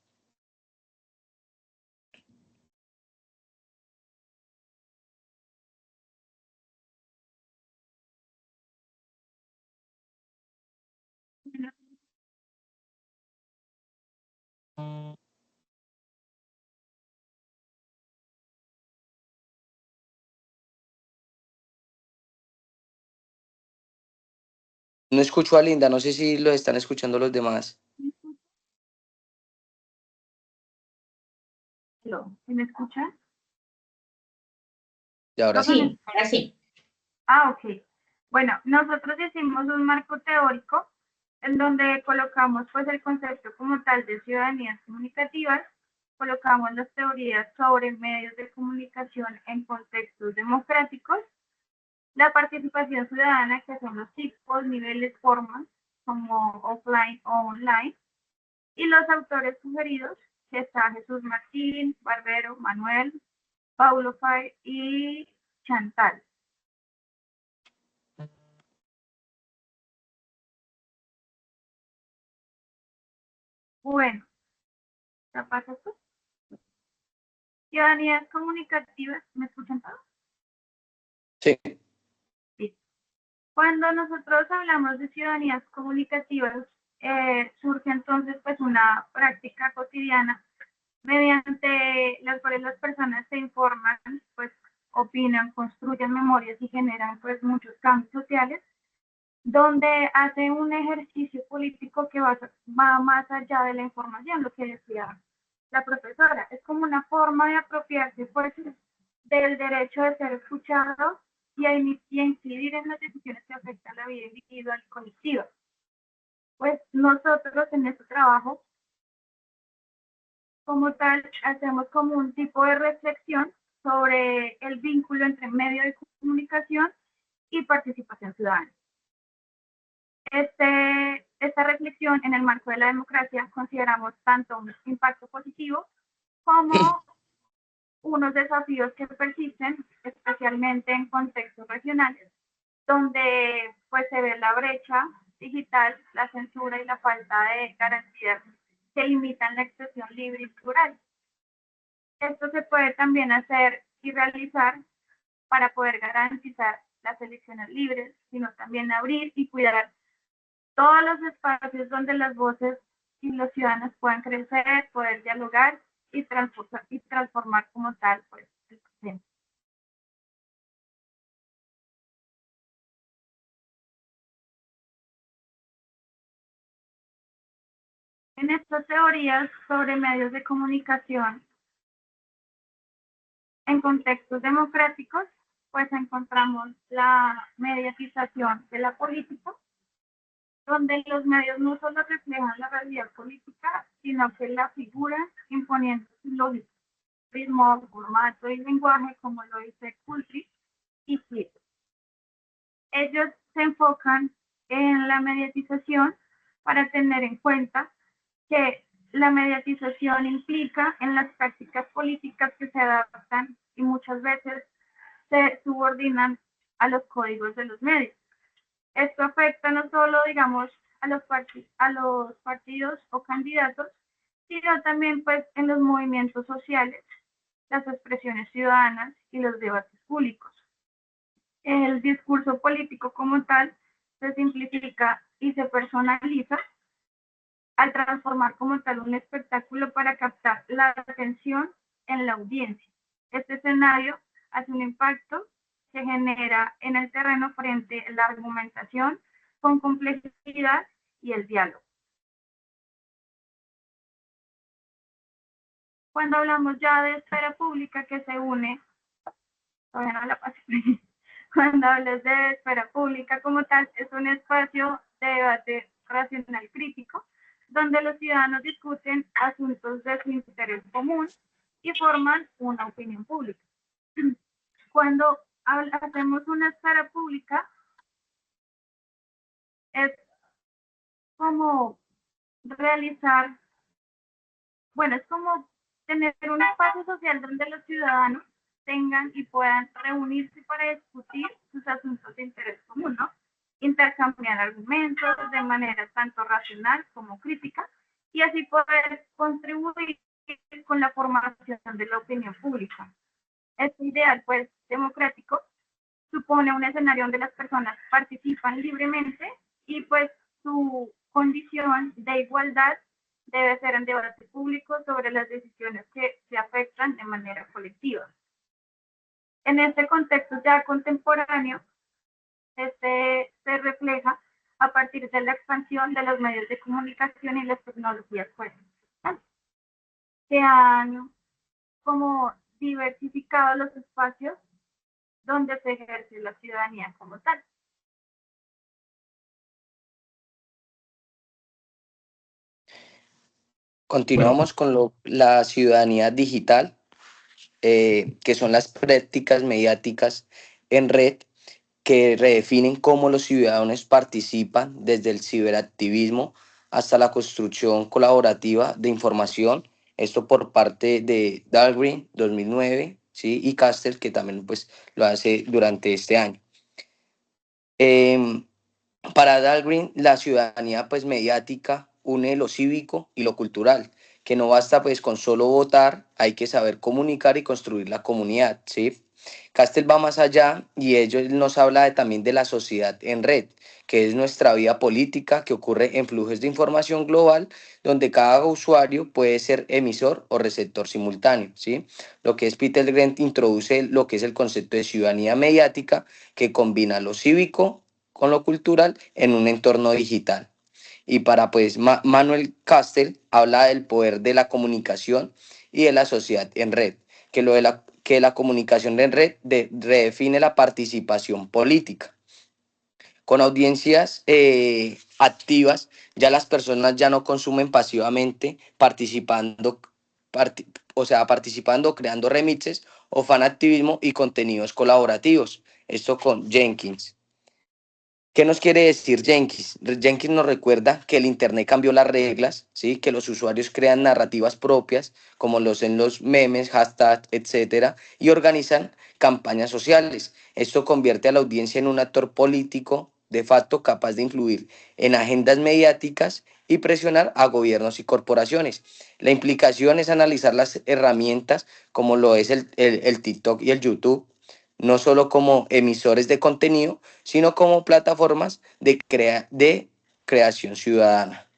No escucho a Linda, no sé si lo están escuchando los demás. ¿Me escucha? Y ahora Profe, sí. Sí, ahora sí. ok. Bueno, nosotros hicimos un marco teórico en donde colocamos pues el concepto como tal de ciudadanías comunicativas, colocamos las teorías sobre medios de comunicación en contextos democráticos, la participación ciudadana, que son los tipos, niveles, formas, como offline o online, y los autores sugeridos, que está Jesús Martín, Barbero, Manuel, Paulo Fay y Chantal. Bueno, ¿ya pasa esto? Ciudadanías comunicativas, ¿me escuchan todos? Sí. Sí. Cuando nosotros hablamos de ciudadanías comunicativas, surge entonces pues una práctica cotidiana mediante las cuales las personas se informan, pues opinan, construyen memorias y generan pues muchos cambios sociales donde hace un ejercicio político que va más allá de la información, lo que decía la profesora. Es como una forma de apropiarse pues, del derecho de ser escuchado y a incidir en las decisiones que afectan la vida individual y colectiva. Pues nosotros en este trabajo, como tal, hacemos como un tipo de reflexión sobre el vínculo entre medio de comunicación y participación ciudadana. Esta reflexión en el marco de la democracia consideramos tanto un impacto positivo como unos desafíos que persisten, especialmente en contextos regionales, donde pues se ve la brecha digital, la censura y la falta de garantías que limitan la expresión libre y plural. Esto se puede también hacer y realizar para poder garantizar las elecciones libres, sino también abrir y cuidar todos los espacios donde las voces y los ciudadanos puedan crecer, poder dialogar y transformar como tal pues, el presente. En estas teorías sobre medios de comunicación en contextos democráticos, pues encontramos la mediatización de la política, donde los medios no solo reflejan la realidad política, sino que la figuran imponiendo su lógica, ritmo, formato y lenguaje, como lo dice Coultree y Smith. Ellos se enfocan en la mediatización para tener en cuenta que la mediatización implica en las prácticas políticas que se adaptan y muchas veces se subordinan a los códigos de los medios. Esto afecta no solo, digamos, a los partidos o candidatos, sino también pues en los movimientos sociales, las expresiones ciudadanas y los debates públicos. El discurso político como tal se simplifica y se personaliza al transformar como tal un espectáculo para captar la atención en la audiencia. Este escenario hace un impacto que genera en el terreno frente a la argumentación con complejidad y el diálogo. Cuando hablamos ya de esfera pública que se une, todavía no la pasé, cuando hablas de esfera pública como tal, es un espacio de debate racional crítico, donde los ciudadanos discuten asuntos de su interés común y forman una opinión pública. Cuando hacemos una esfera pública, es como realizar, bueno, es como tener un espacio social donde los ciudadanos tengan y puedan reunirse para discutir sus asuntos de interés común, ¿no? Intercambiar argumentos de manera tanto racional como crítica y así poder contribuir con la formación de la opinión pública. Este ideal, pues, democrático supone un escenario donde las personas participan libremente y pues su condición de igualdad debe ser en debate público sobre las decisiones que se afectan de manera colectiva. En este contexto ya contemporáneo, este se refleja a partir de la expansión de los medios de comunicación y las tecnologías que han como diversificado los espacios donde se ejerce la ciudadanía como tal. Continuamos con la ciudadanía digital, que son las prácticas mediáticas en red que redefinen cómo los ciudadanos participan desde el ciberactivismo hasta la construcción colaborativa de información. Esto por parte de Dahlgren 2009, ¿sí? Y Castel, que también pues, lo hace durante este año. Para Dahlgren, la ciudadanía pues, mediática une lo cívico y lo cultural, que no basta pues con solo votar, hay que saber comunicar y construir la comunidad, ¿sí? Castel va más allá y ellos nos habla también de la sociedad en red, que es nuestra vida política que ocurre en flujos de información global, donde cada usuario puede ser emisor o receptor simultáneo, ¿sí? Lo que es Peter Grant introduce lo que es el concepto de ciudadanía mediática, que combina lo cívico con lo cultural en un entorno digital. Y para pues Manuel Castell habla del poder de la comunicación y de la sociedad en red, que la comunicación en red redefine la participación política. Con audiencias activas, ya las personas ya no consumen pasivamente, participando, creando remixes o fanactivismo y contenidos colaborativos. Esto con Jenkins. ¿Qué nos quiere decir Jenkins? Jenkins nos recuerda que el Internet cambió las reglas, ¿sí? Que los usuarios crean narrativas propias, como en los memes, hashtags, etcétera, y organizan campañas sociales. Esto convierte a la audiencia en un actor político de facto capaz de influir en agendas mediáticas y presionar a gobiernos y corporaciones. La implicación es analizar las herramientas como lo es el TikTok y el YouTube, no solo como emisores de contenido, sino como plataformas de creación ciudadana.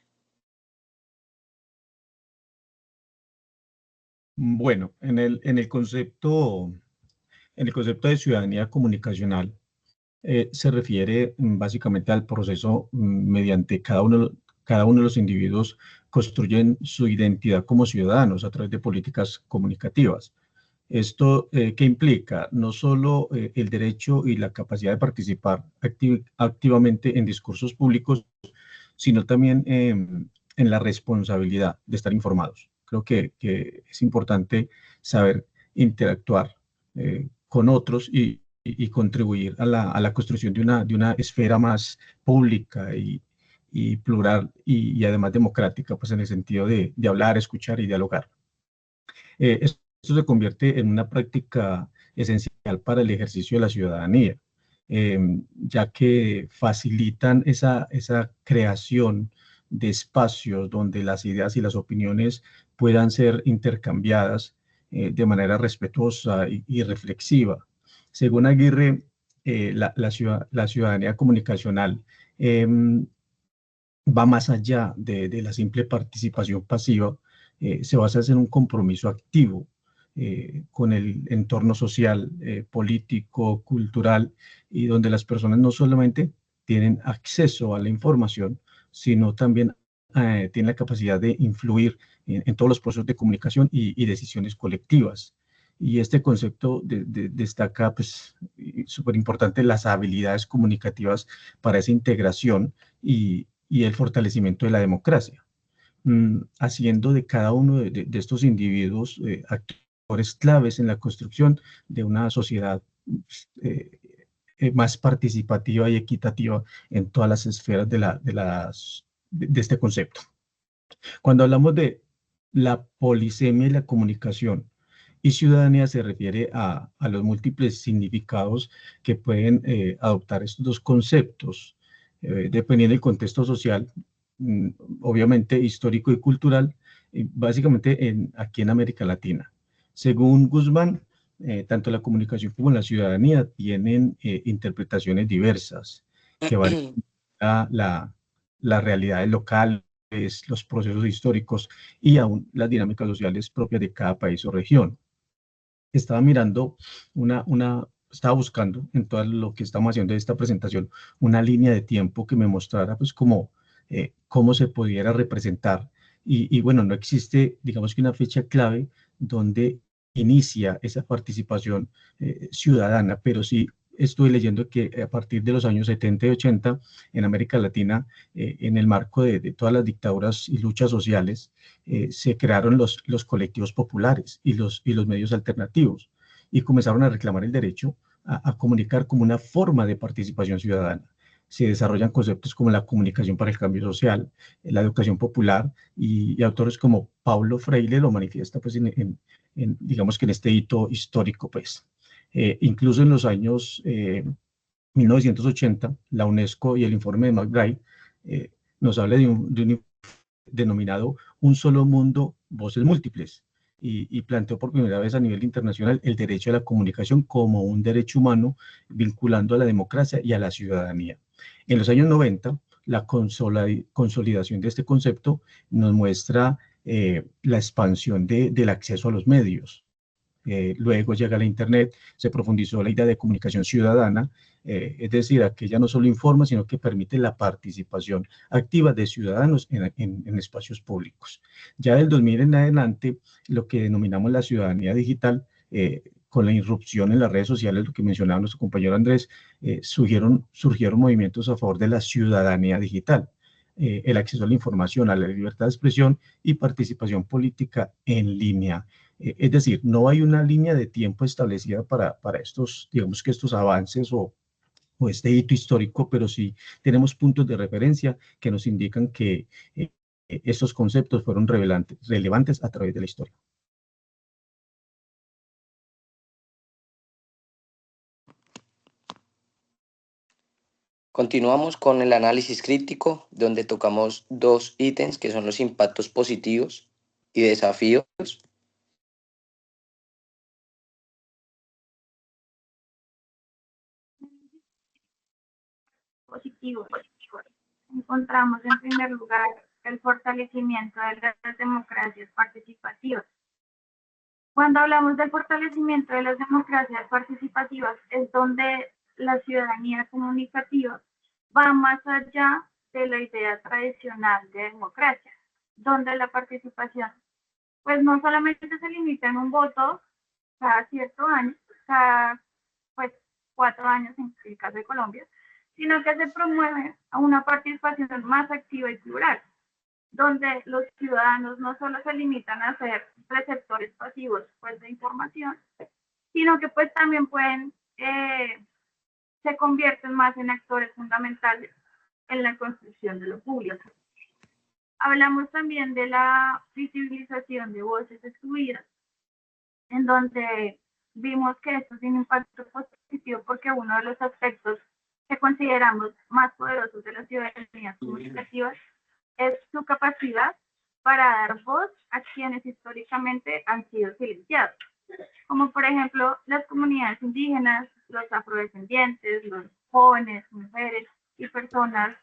Bueno, en el concepto de ciudadanía comunicacional, se refiere básicamente al proceso mediante cada uno de los individuos construyen su identidad como ciudadanos a través de políticas comunicativas. Esto, ¿qué implica? No solo el derecho y la capacidad de participar activamente en discursos públicos, sino también en la responsabilidad de estar informados. Creo que es importante saber interactuar con otros y contribuir a la construcción de una esfera más pública y plural y además democrática, pues en el sentido de hablar, escuchar y dialogar. Esto se convierte en una práctica esencial para el ejercicio de la ciudadanía, ya que facilitan esa creación de espacios donde las ideas y las opiniones puedan ser intercambiadas de manera respetuosa y reflexiva. Según Aguirre, la ciudadanía comunicacional va más allá de la simple participación pasiva, se basa en un compromiso activo con el entorno social, político, cultural, y donde las personas no solamente tienen acceso a la información, sino también tienen la capacidad de influir en todos los procesos de comunicación y decisiones colectivas. Y este concepto destaca, pues, súper importante, las habilidades comunicativas para esa integración y el fortalecimiento de la democracia, haciendo de cada uno de estos individuos actores claves en la construcción de una sociedad eh, más participativa y equitativa en todas las esferas de este concepto. Cuando hablamos de la polisemia y la comunicación y ciudadanía, se refiere a los múltiples significados que pueden adoptar estos dos conceptos, dependiendo del contexto social, obviamente histórico y cultural, básicamente aquí en América Latina. Según Guzmán, tanto la comunicación como la ciudadanía tienen interpretaciones diversas que van a las realidades locales, los procesos históricos y aún las dinámicas sociales propias de cada país o región. Estaba mirando estaba buscando en todo lo que estamos haciendo de esta presentación una línea de tiempo que me mostrara pues cómo se pudiera representar. Y bueno, no existe, digamos que una fecha clave donde inicia esa participación ciudadana, pero sí estuve leyendo que a partir de los años 70 y 80 en América Latina, en el marco de todas las dictaduras y luchas sociales, se crearon los colectivos populares y los medios alternativos y comenzaron a reclamar el derecho a comunicar como una forma de participación ciudadana. Se desarrollan conceptos como la comunicación para el cambio social, la educación popular y autores como Paulo Freire lo manifiesta pues digamos que en este hito histórico pues. Incluso en los años 1980, la UNESCO y el informe de McBride nos habla de un denominado Un Solo Mundo, Voces Múltiples, y planteó por primera vez a nivel internacional el derecho a la comunicación como un derecho humano vinculando a la democracia y a la ciudadanía. En los años 90, la consolidación de este concepto nos muestra la expansión del acceso a los medios. luego llega la Internet, se profundizó la idea de comunicación ciudadana, es decir, aquella no solo informa, sino que permite la participación activa de ciudadanos en espacios públicos. Ya del 2000 en adelante, lo que denominamos la ciudadanía digital, con la irrupción en las redes sociales, lo que mencionaba nuestro compañero Andrés, surgieron movimientos a favor de la ciudadanía digital, el acceso a la información, a la libertad de expresión y participación política en línea. Es decir, no hay una línea de tiempo establecida para estos, digamos que estos avances o este hito histórico, pero sí tenemos puntos de referencia que nos indican que estos conceptos fueron relevantes a través de la historia. Continuamos con el análisis crítico, donde tocamos dos ítems que son los impactos positivos y desafíos. Positivos. Encontramos en primer lugar el fortalecimiento de las democracias participativas. Cuando hablamos del fortalecimiento de las democracias participativas, es donde la ciudadanía comunicativa va más allá de la idea tradicional de democracia, donde la participación, pues no solamente se limita en un voto cada cierto año, cada pues 4 años en el caso de Colombia, sino que se promueve a una participación más activa y plural, donde los ciudadanos no solo se limitan a ser receptores pasivos pues, de información, sino que pues también se convierten más en actores fundamentales en la construcción de lo público. Hablamos también de la visibilización de voces excluidas, en donde vimos que esto tiene un impacto positivo porque uno de los aspectos que consideramos más poderosos de las ciudadanías comunicativas es su capacidad para dar voz a quienes históricamente han sido silenciados, como por ejemplo las comunidades indígenas, los afrodescendientes, los jóvenes, mujeres y personas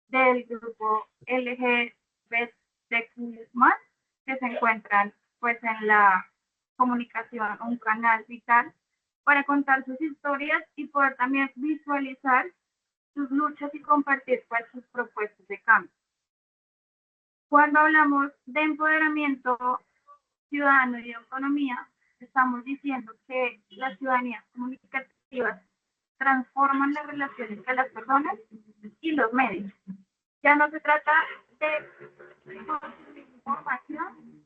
del grupo LGBTQ+, que se encuentran pues en la comunicación, un canal vital para contar sus historias y poder también visualizar sus luchas y compartir pues sus propuestas de cambio. Cuando hablamos de empoderamiento ciudadano y de autonomía, estamos diciendo que las ciudadanías comunicativas transforman las relaciones entre las personas y los medios. Ya no se trata de información,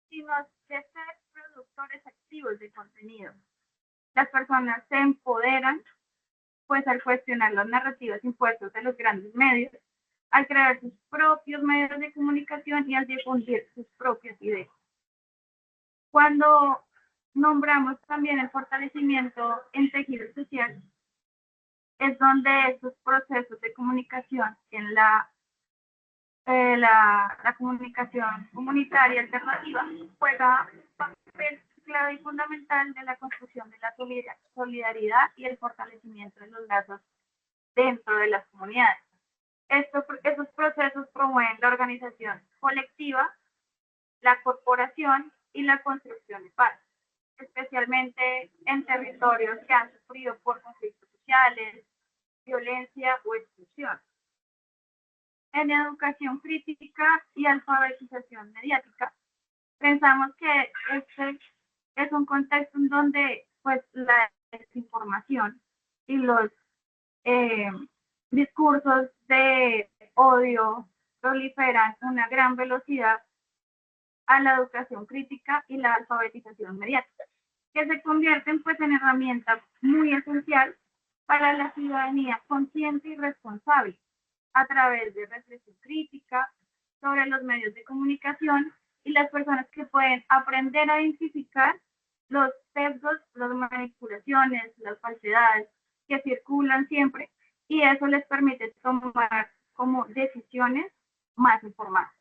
sino de ser productores activos de contenido. Las personas se empoderan pues al cuestionar las narrativas impuestas de los grandes medios, al crear sus propios medios de comunicación y al difundir sus propias ideas. Cuando nombramos también el fortalecimiento en tejido social, es donde estos procesos de comunicación en la comunicación comunitaria alternativa juega un papel clave y fundamental de la construcción de la solidaridad y el fortalecimiento de los lazos dentro de las comunidades. Esos procesos promueven la organización colectiva, la corporación y la construcción de paz, especialmente en territorios que han sufrido por conflictos sociales, violencia o exclusión. En educación crítica y alfabetización mediática, pensamos que este es un contexto en donde pues, la desinformación y los discursos de odio proliferan a una gran velocidad a la educación crítica y la alfabetización mediática, que se convierten pues en herramientas muy esencial para la ciudadanía consciente y responsable a través de reflexión crítica sobre los medios de comunicación y las personas que pueden aprender a identificar los sesgos, las manipulaciones, las falsedades que circulan siempre y eso les permite tomar como decisiones más informadas.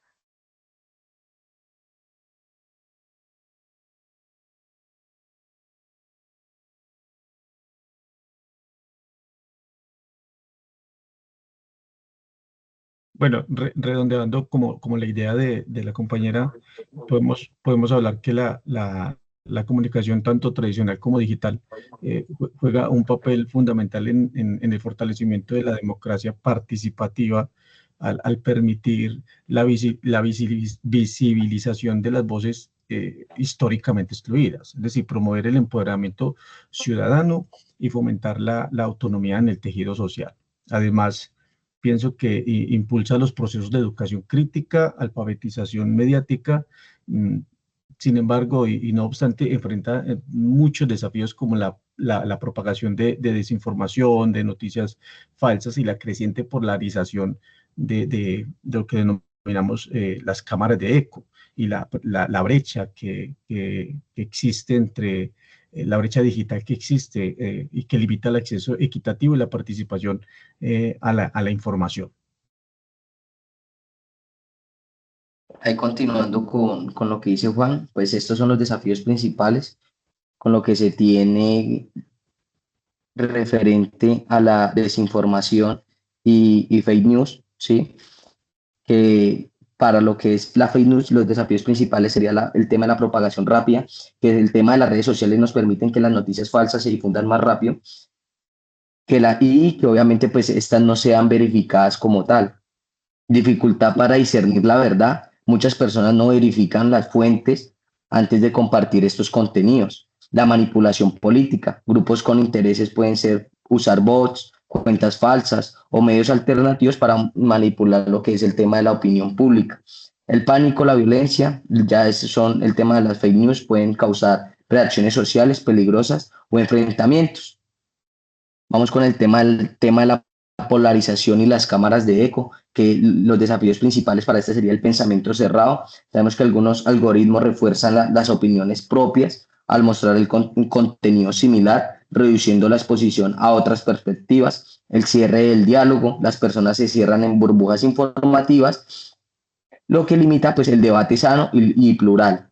Bueno, redondeando como la idea de la compañera, podemos hablar que la comunicación tanto tradicional como digital juega un papel fundamental en el fortalecimiento de la democracia participativa al permitir la visibilización de las voces históricamente excluidas, es decir, promover el empoderamiento ciudadano y fomentar la autonomía en el tejido social. Además, pienso que impulsa los procesos de educación crítica, alfabetización mediática. Sin embargo, y no obstante, enfrenta muchos desafíos como la propagación de desinformación, de noticias falsas y la creciente polarización de lo que denominamos las cámaras de eco y la brecha que existe entre la brecha digital que existe y que limita el acceso equitativo y la participación a la información. Ahí continuando con lo que dice Juan, pues estos son los desafíos principales con lo que se tiene referente a la desinformación y fake news, ¿sí? Que para lo que es la fake news, los desafíos principales sería el tema de la propagación rápida, que el tema de las redes sociales nos permiten que las noticias falsas se difundan más rápido, y que obviamente pues estas no sean verificadas como tal. Dificultad para discernir la verdad. Muchas personas no verifican las fuentes antes de compartir estos contenidos. La manipulación política. Grupos con intereses pueden ser usar bots, cuentas falsas o medios alternativos para manipular lo que es el tema de la opinión pública. El pánico, la violencia, ya son el tema de las fake news, pueden causar reacciones sociales peligrosas o enfrentamientos. Vamos con el tema de la polarización y las cámaras de eco, que los desafíos principales para este sería el pensamiento cerrado. Sabemos que algunos algoritmos refuerzan las opiniones propias al mostrar un contenido similar, reduciendo la exposición a otras perspectivas. El cierre del diálogo, las personas se cierran en burbujas informativas, lo que limita pues el debate sano y plural.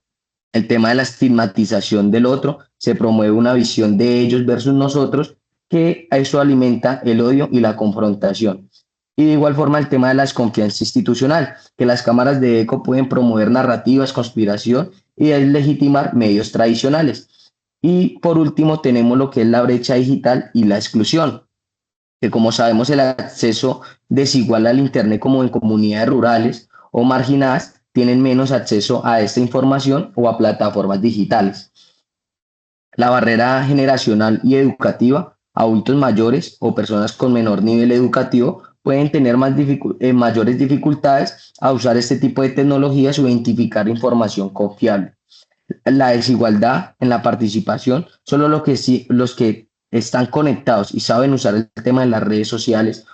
El tema de la estigmatización del otro, se promueve una visión de ellos versus nosotros, que eso alimenta el odio y la confrontación. Y de igual forma el tema de la desconfianza institucional, que las cámaras de eco pueden promover narrativas, conspiración y deslegitimar medios tradicionales. Y por último tenemos lo que es la brecha digital y la exclusión, que como sabemos el acceso desigual al Internet como en comunidades rurales o marginadas tienen menos acceso a esta información o a plataformas digitales. La barrera generacional y educativa, adultos mayores o personas con menor nivel educativo pueden tener mayores dificultades a usar este tipo de tecnologías o identificar información confiable. La desigualdad en la participación, solo los que están conectados y saben usar el tema de las redes sociales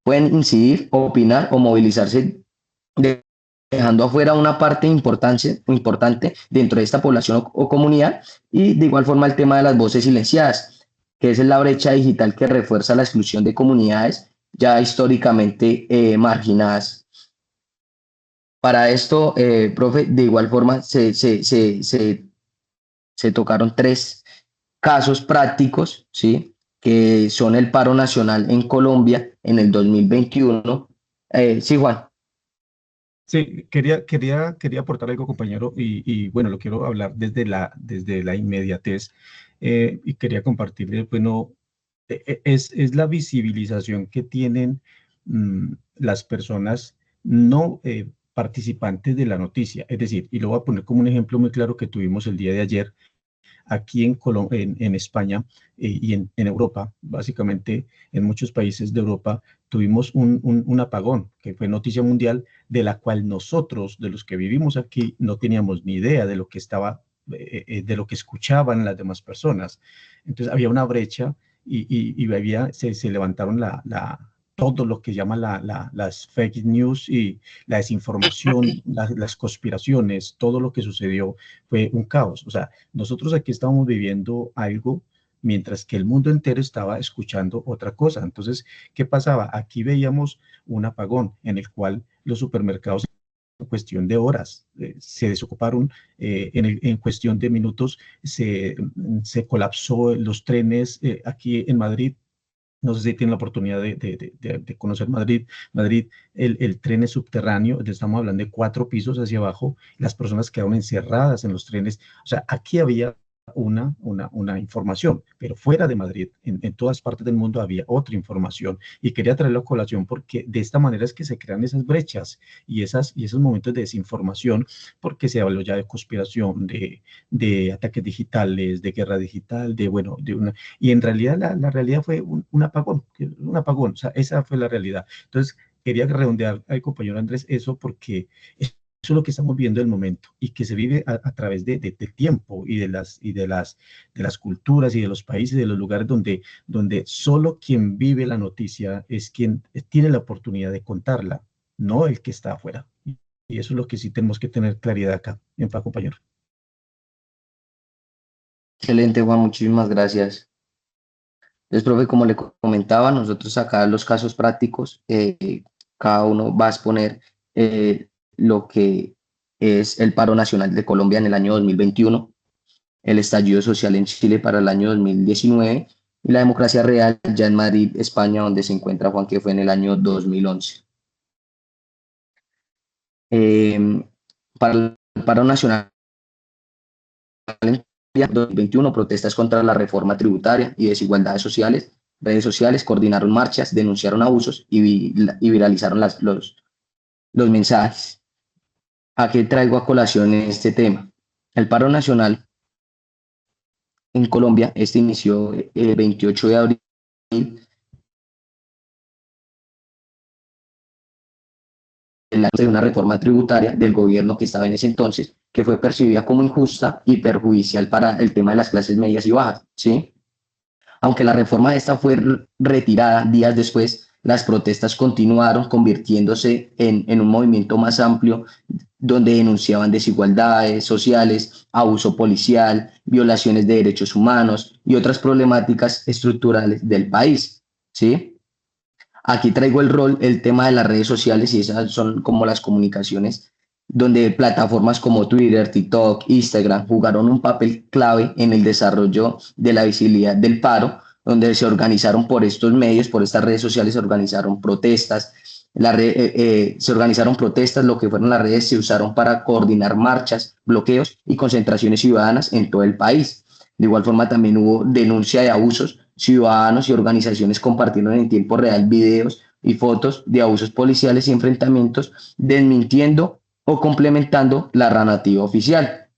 pueden incidir, opinar o movilizarse, dejando afuera una parte importante dentro de esta población o comunidad. Y de igual forma el tema de las voces silenciadas, que es la brecha digital que refuerza la exclusión de comunidades ya históricamente marginadas. Para esto, profe, de igual forma se tocaron 3 casos prácticos, ¿sí? Que son el paro nacional en Colombia en el 2021. Sí, Juan. Sí, quería aportar algo, compañero, y bueno, lo quiero hablar desde la inmediatez y quería compartirles, bueno, es la visibilización que tienen las personas no participantes de la noticia. Es decir, y lo voy a poner como un ejemplo muy claro que tuvimos el día de ayer aquí en España y en Europa, básicamente en muchos países de Europa, tuvimos un apagón que fue noticia mundial, de la cual nosotros, de los que vivimos aquí, no teníamos ni idea de lo que de lo que escuchaban las demás personas. Entonces había una brecha se levantaron todo lo que llaman las fake news y la desinformación, las conspiraciones, todo lo que sucedió fue un caos. O sea, nosotros aquí estábamos viviendo algo mientras que el mundo entero estaba escuchando otra cosa. Entonces, ¿qué pasaba? Aquí veíamos un apagón en el cual los supermercados en cuestión de horas se desocuparon, en cuestión de minutos se colapsó los trenes aquí en Madrid. No sé si tienen la oportunidad de conocer Madrid. Madrid, el tren es subterráneo, estamos hablando de 4 pisos hacia abajo, las personas quedaron encerradas en los trenes. O sea, aquí había una información, pero fuera de Madrid, en todas partes del mundo había otra información. Y quería traerlo a colación porque de esta manera es que se crean esas brechas y esos momentos de desinformación, porque se habló ya de conspiración, de ataques digitales, de guerra digital, bueno, y en realidad la realidad fue un apagón, o sea, esa fue la realidad. Entonces, quería redondear al compañero Andrés eso porque eso es lo que estamos viendo en el momento y que se vive a través del tiempo y de las culturas y de los países y de los lugares donde solo quien vive la noticia es quien tiene la oportunidad de contarla, no el que está afuera. Y eso es lo que sí tenemos que tener claridad acá, en paz, compañero. Excelente, Juan, muchísimas gracias. Entonces, profe, como le comentaba, nosotros acá los casos prácticos, cada uno va a exponer lo que es el paro nacional de Colombia en el año 2021, el estallido social en Chile para el año 2019 y la democracia real ya en Madrid, España, donde se encuentra Juan, que fue en el año 2011. Eh, para el paro nacional en 2021, protestas contra la reforma tributaria y desigualdades sociales, redes sociales coordinaron marchas, denunciaron abusos y viralizaron los mensajes. ¿A qué traigo a colación en este tema? El paro nacional en Colombia, este inició el 28 de abril de una reforma tributaria del gobierno que estaba en ese entonces, que fue percibida como injusta y perjudicial para el tema de las clases medias y bajas, ¿sí? Aunque la reforma de esta fue retirada días después, las protestas continuaron convirtiéndose en un movimiento más amplio donde denunciaban desigualdades sociales, abuso policial, violaciones de derechos humanos y otras problemáticas estructurales del país. ¿Sí? Aquí traigo el tema de las redes sociales y esas son como las comunicaciones, donde plataformas como Twitter, TikTok, Instagram jugaron un papel clave en el desarrollo de la visibilidad del paro, donde se organizaron por estos medios, por estas redes sociales, se organizaron protestas. Se organizaron protestas, lo que fueron las redes se usaron para coordinar marchas, bloqueos y concentraciones ciudadanas en todo el país. De igual forma, también hubo denuncia de abusos. Ciudadanos y organizaciones compartieron en tiempo real videos y fotos de abusos policiales y enfrentamientos, desmintiendo o complementando la narrativa oficial.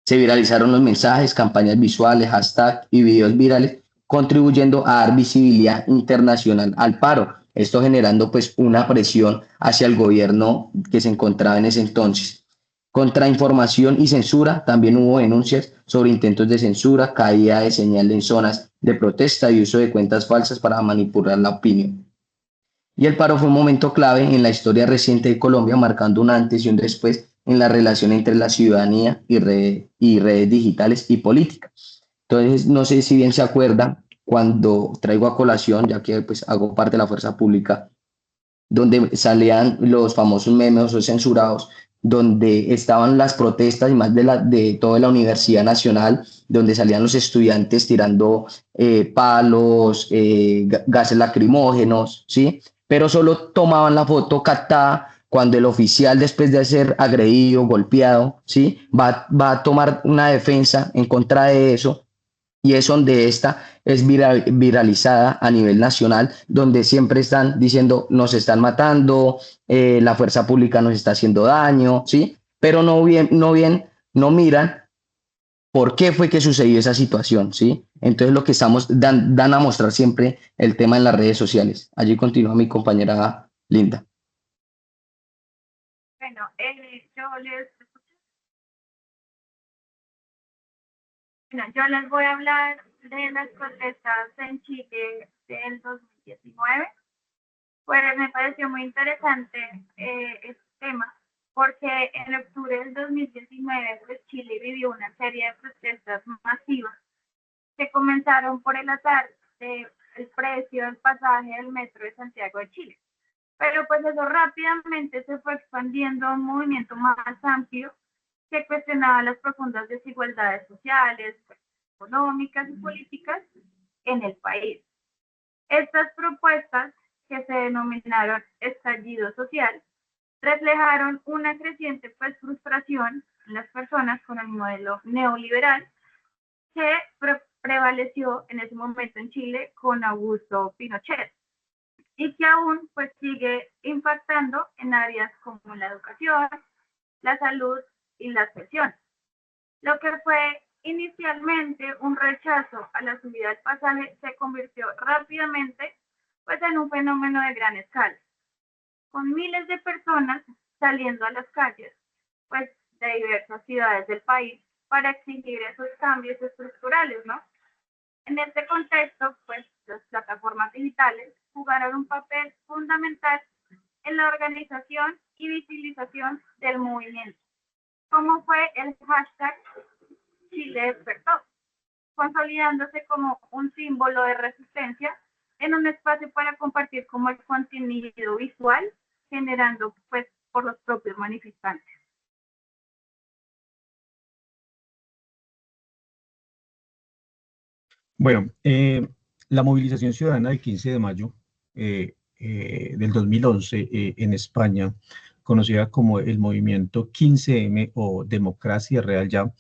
Se viralizaron los mensajes, campañas visuales, hashtags y videos virales, contribuyendo a dar visibilidad internacional al paro. Esto generando pues una presión hacia el gobierno que se encontraba en ese entonces. Contra información y censura, también hubo denuncias sobre intentos de censura, caída de señal en zonas de protesta y uso de cuentas falsas para manipular la opinión. Y el paro fue un momento clave en la historia reciente de Colombia, marcando un antes y un después en la relación entre la ciudadanía y redes digitales y políticas. Entonces, no sé si bien se acuerda cuando traigo a colación, ya que pues hago parte de la fuerza pública, donde salían los famosos memes o censurados, donde estaban las protestas y más de toda la Universidad Nacional, donde salían los estudiantes tirando palos, gases lacrimógenos, ¿sí? Pero solo tomaban la foto captada cuando el oficial, después de ser agredido, golpeado, ¿sí? Va a tomar una defensa en contra de eso y es donde esta es viralizada a nivel nacional, donde siempre están diciendo nos están matando, la fuerza pública nos está haciendo daño, ¿sí? Pero no miran por qué fue que sucedió esa situación, ¿sí? Entonces lo que dan a mostrar siempre el tema en las redes sociales. Allí continúa mi compañera Linda. Bueno, yo les voy a hablar de las protestas en Chile del 2019. Pues me pareció muy interesante este tema, porque en octubre del 2019 pues Chile vivió una serie de protestas masivas que comenzaron por el ataque del precio del pasaje del metro de Santiago de Chile. Pero pues eso rápidamente se fue expandiendo a un movimiento más amplio que cuestionaba las profundas desigualdades sociales, económicas y políticas en el país. Estas propuestas, que se denominaron estallido social, reflejaron una creciente pues, frustración en las personas con el modelo neoliberal que prevaleció en ese momento en Chile con Augusto Pinochet y que aún pues sigue impactando en áreas como la educación, la salud y las pensiones. Lo que fue inicialmente un rechazo a la subida del pasaje se convirtió rápidamente pues, en un fenómeno de gran escala, con miles de personas saliendo a las calles pues, de diversas ciudades del país para exigir esos cambios estructurales, ¿no? En este contexto, pues las plataformas digitales jugaron un papel fundamental en la organización y visibilización del movimiento, como fue el hashtag Chile despertó, consolidándose como un símbolo de resistencia en un espacio para compartir como el contenido visual generando pues por los propios manifestantes. Bueno, la movilización ciudadana del 15 de mayo del 2011 en España, conocida como el movimiento 15M o Democracia Real Ya,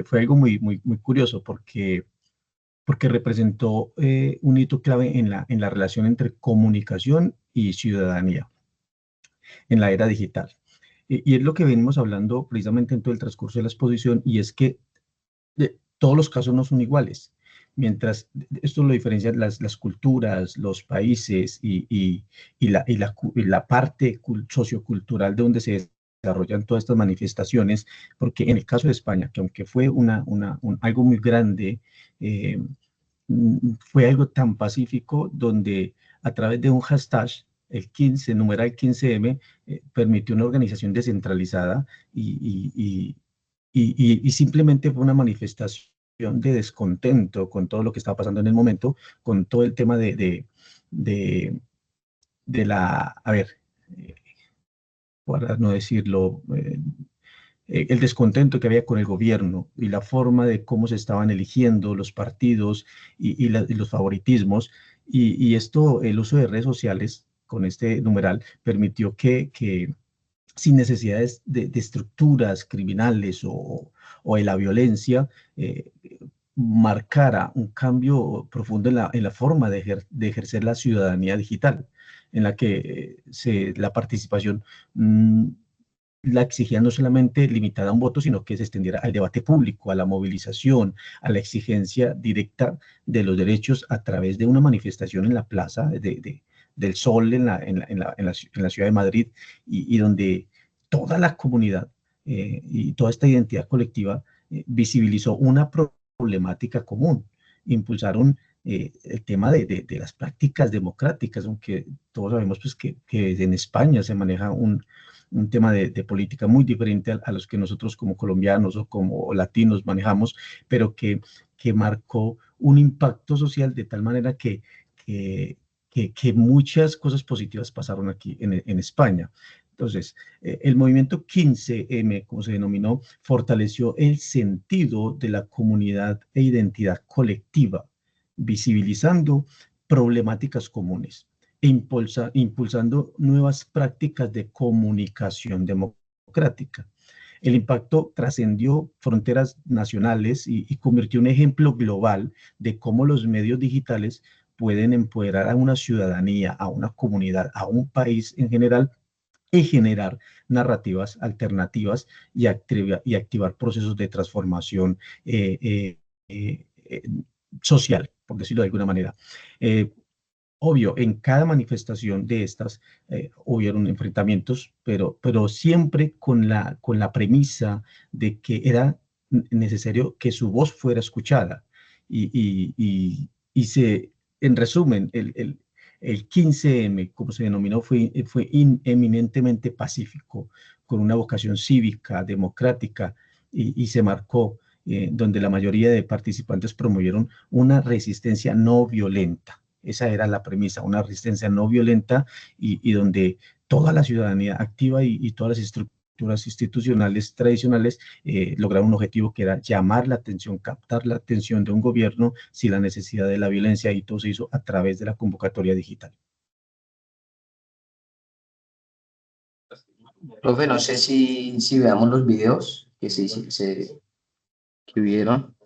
fue algo muy curioso porque representó un hito clave en la relación entre comunicación y ciudadanía en la era digital. Y es lo que venimos hablando precisamente en todo el transcurso de la exposición, y es que todos los casos no son iguales. Mientras esto lo diferencian las culturas, los países y la parte sociocultural de donde se desarrollan todas estas manifestaciones, porque en el caso de España, que aunque fue algo muy grande, eh, fue algo tan pacífico donde a través de un hashtag, el 15, numeral 15M, permitió una organización descentralizada y simplemente fue una manifestación de descontento con todo lo que estaba pasando en el momento, con todo el tema de, a ver, eh, para no decirlo, el descontento que había con el gobierno y la forma de cómo se estaban eligiendo los partidos y los favoritismos. Y esto, el uso de redes sociales con este numeral, permitió que sin necesidades de estructuras criminales o de la violencia, marcara un cambio profundo en la forma de ejercer la ciudadanía digital, en la que la participación la exigía no solamente limitada a un voto, sino que se extendiera al debate público, a la movilización, a la exigencia directa de los derechos a través de una manifestación en la Plaza del Sol en la ciudad de Madrid, y donde toda la comunidad y toda esta identidad colectiva visibilizó una problemática común, impulsaron el tema de las prácticas democráticas, aunque todos sabemos pues, que en España se maneja un tema de política muy diferente a los que nosotros como colombianos o como latinos manejamos, pero que marcó un impacto social de tal manera que muchas cosas positivas pasaron aquí en España. Entonces, el movimiento 15M, como se denominó, fortaleció el sentido de la comunidad e identidad colectiva, visibilizando problemáticas comunes e impulsando nuevas prácticas de comunicación democrática. El impacto trascendió fronteras nacionales y convirtió un ejemplo global de cómo los medios digitales pueden empoderar a una ciudadanía, a una comunidad, a un país en general, y generar narrativas alternativas y activar procesos de transformación social, por decirlo de alguna manera. Obvio, en cada manifestación de estas hubieron enfrentamientos, pero siempre con la premisa de que era necesario que su voz fuera escuchada. En resumen, el 15M, como se denominó, fue eminentemente pacífico, con una vocación cívica, democrática, y se marcó, donde la mayoría de participantes promovieron una resistencia no violenta. Esa era la premisa, una resistencia no violenta y donde toda la ciudadanía activa y todas las estructuras estructuras institucionales tradicionales, lograr un objetivo que era llamar la atención, captar la atención de un gobierno sin la necesidad de la violencia, y todo se hizo a través de la convocatoria digital. Profe, no sé si veamos los videos que vieron.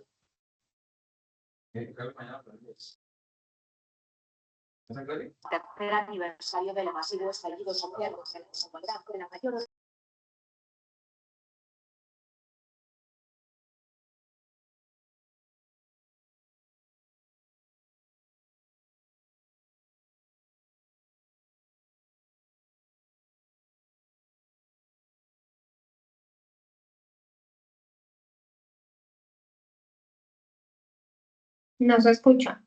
Tercer aniversario del masivo estallido social contra la desigualdad con la mayor. No se escucha.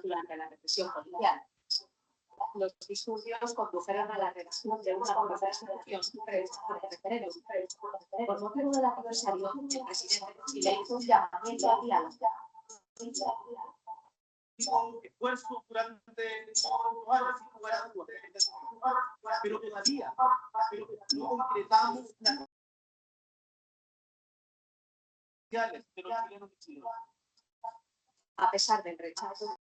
Durante la represión policial. Los disturbios condujeron a la redacción de una conversación de referéndum. Por motivo del aniversario, el presidente de Chile hizo un llamamiento al diálogo. Esfuerzo durante 4 años sin lugar a dudas, pero todavía no concretamos las sociales de los chilenos y chilenas. A pesar del rechazo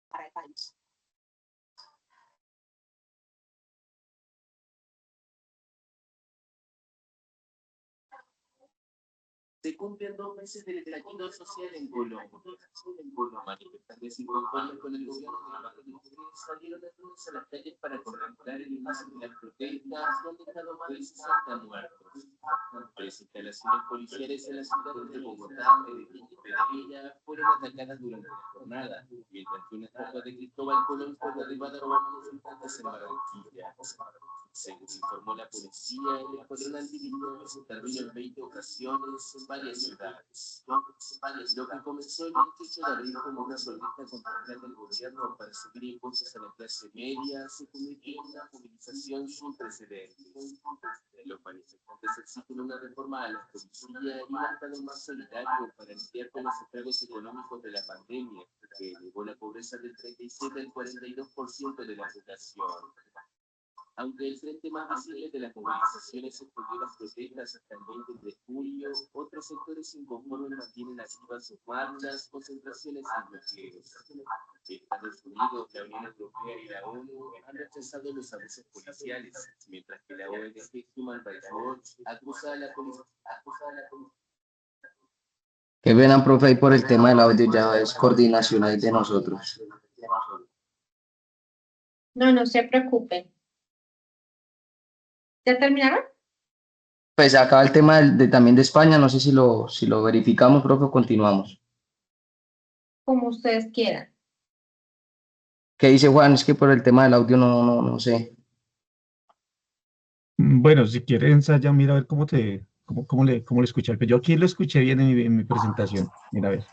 para el país. Se cumplen 2 meses del estallido social en Colombia. Manifestantes inconformes con el gobierno de Madrid salieron el lunes a las calles para conmemorar el inicio de las protestas, que han dejado más de 60 muertos. Las instalaciones policiales en las ciudades de Bogotá, Medellín y Pereira fueron atacadas durante la jornada, mientras que una estatua de Cristóbal Colón fue derribada por manifestantes en Barranquilla. Según informó la policía, el escuadrón antidelincuencia intervino en 20 ocasiones en varias ciudades. Lo que comenzó el 28 de abril como una protesta contra el plan del gobierno para subir impuestos a la clase media se convirtió en una movilización sin precedentes. Los manifestantes exigen una reforma a la policía y un Estado más solidario para lidiar con los estragos económicos de la pandemia, que elevó la pobreza del 37 al 42% de la población. Aunque el frente más visible de las movilizaciones extendió las protestas hasta el 20 de julio, otros sectores inconformes mantienen activas sus marchas, concentraciones y bloqueos. Estados Unidos, la Unión Europea y la ONU han rechazado los abusos policiales, mientras que la ONG Human Rights Watch acusa a la policía. Que ven, profe, ahí por el tema del audio ya es coordinación ahí de nosotros. No se preocupen. ¿Ya terminaron? Pues acaba el tema también de España, no sé si lo verificamos, profe, o continuamos. Como ustedes quieran. ¿Qué dice Juan? Es que por el tema del audio no sé. Bueno, si quieres ensaya, mira a ver cómo le escuché. Yo aquí lo escuché bien en mi presentación. Mira a ver.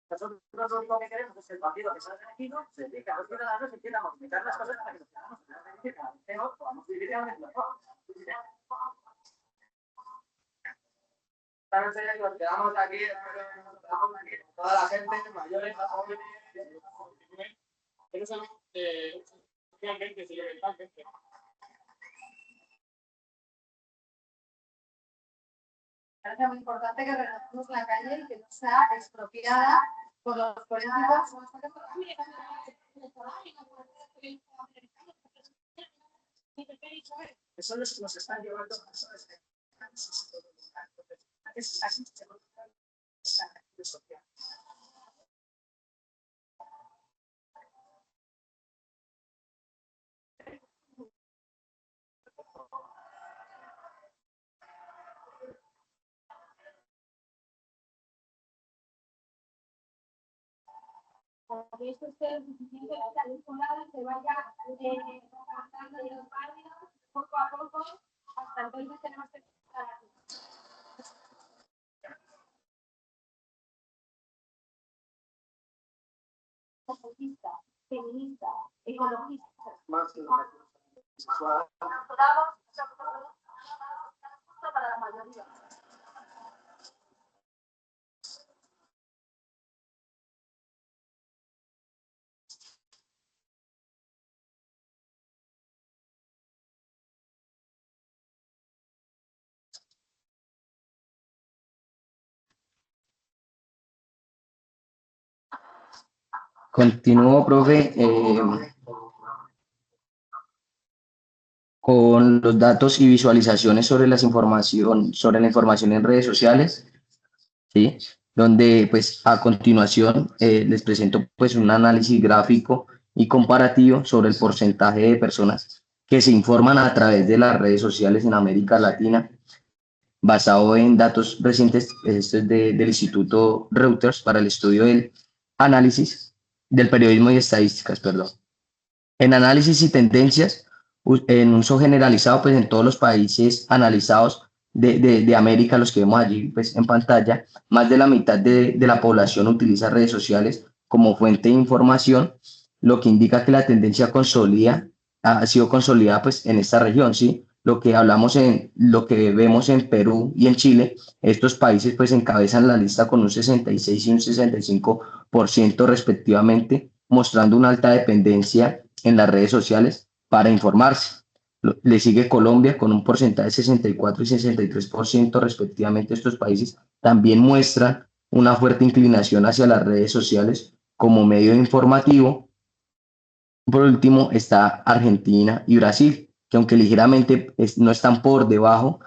Nosotros lo único que queremos es que el partido que sale elegido se dedique a los ciudadanos y empiece a modificar las cosas para que los ciudadanos podamos vivir realmente mejor. Claro, nos quedamos aquí, toda la gente, mayores, jóvenes. Pero son realmente, si Parece muy importante que renovemos la calle y que no sea expropiada por los políticos. Que son los que nos están llevando a social. que esto esté suficiente, la luz solar se vaya pasando de los barrios poco a poco, hasta entonces tenemos que estar aquí. Ecofutista, feminista, ecologista. Para la mayoría. Continúo, profe, con los datos y visualizaciones sobre sobre la información en redes sociales, ¿sí? Donde pues a continuación les presento pues un análisis gráfico y comparativo sobre el porcentaje de personas que se informan a través de las redes sociales en América Latina, basado en datos recientes. Esto es del Instituto Reuters para el estudio del análisis del periodismo y estadísticas, perdón. En análisis y tendencias, en uso generalizado, pues en todos los países analizados de América, los que vemos allí pues, en pantalla, más de la mitad de la población utiliza redes sociales como fuente de información, lo que indica que la tendencia ha sido consolidada pues, en esta región, ¿sí? Lo que vemos en Perú y en Chile, estos países pues encabezan la lista con un 66 y un 65% respectivamente, mostrando una alta dependencia en las redes sociales para informarse. Le sigue Colombia con un porcentaje de 64 y 63% respectivamente. Estos países también muestran una fuerte inclinación hacia las redes sociales como medio informativo. Por último está Argentina y Brasil, que aunque ligeramente no están por debajo,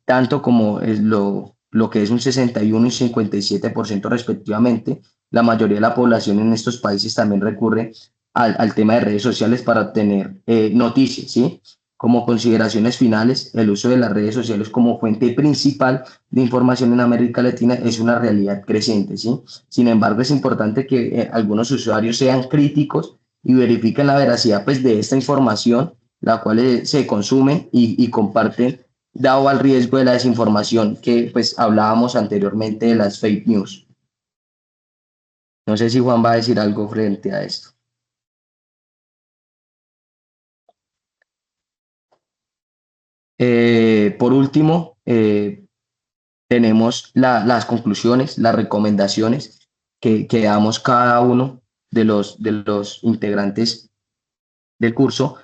tanto como es lo que es un 61 y 57% respectivamente. La mayoría de la población en estos países también recurre al tema de redes sociales para obtener noticias, ¿sí? Como consideraciones finales, el uso de las redes sociales como fuente principal de información en América Latina es una realidad creciente, ¿sí? Sin embargo, es importante que algunos usuarios sean críticos y verifiquen la veracidad pues, de esta información, la cual se consume y comparten, dado al riesgo de la desinformación que pues hablábamos anteriormente de las fake news. No sé si Juan va a decir algo frente a esto. Por último, tenemos las conclusiones, las recomendaciones que damos cada uno de los integrantes del curso.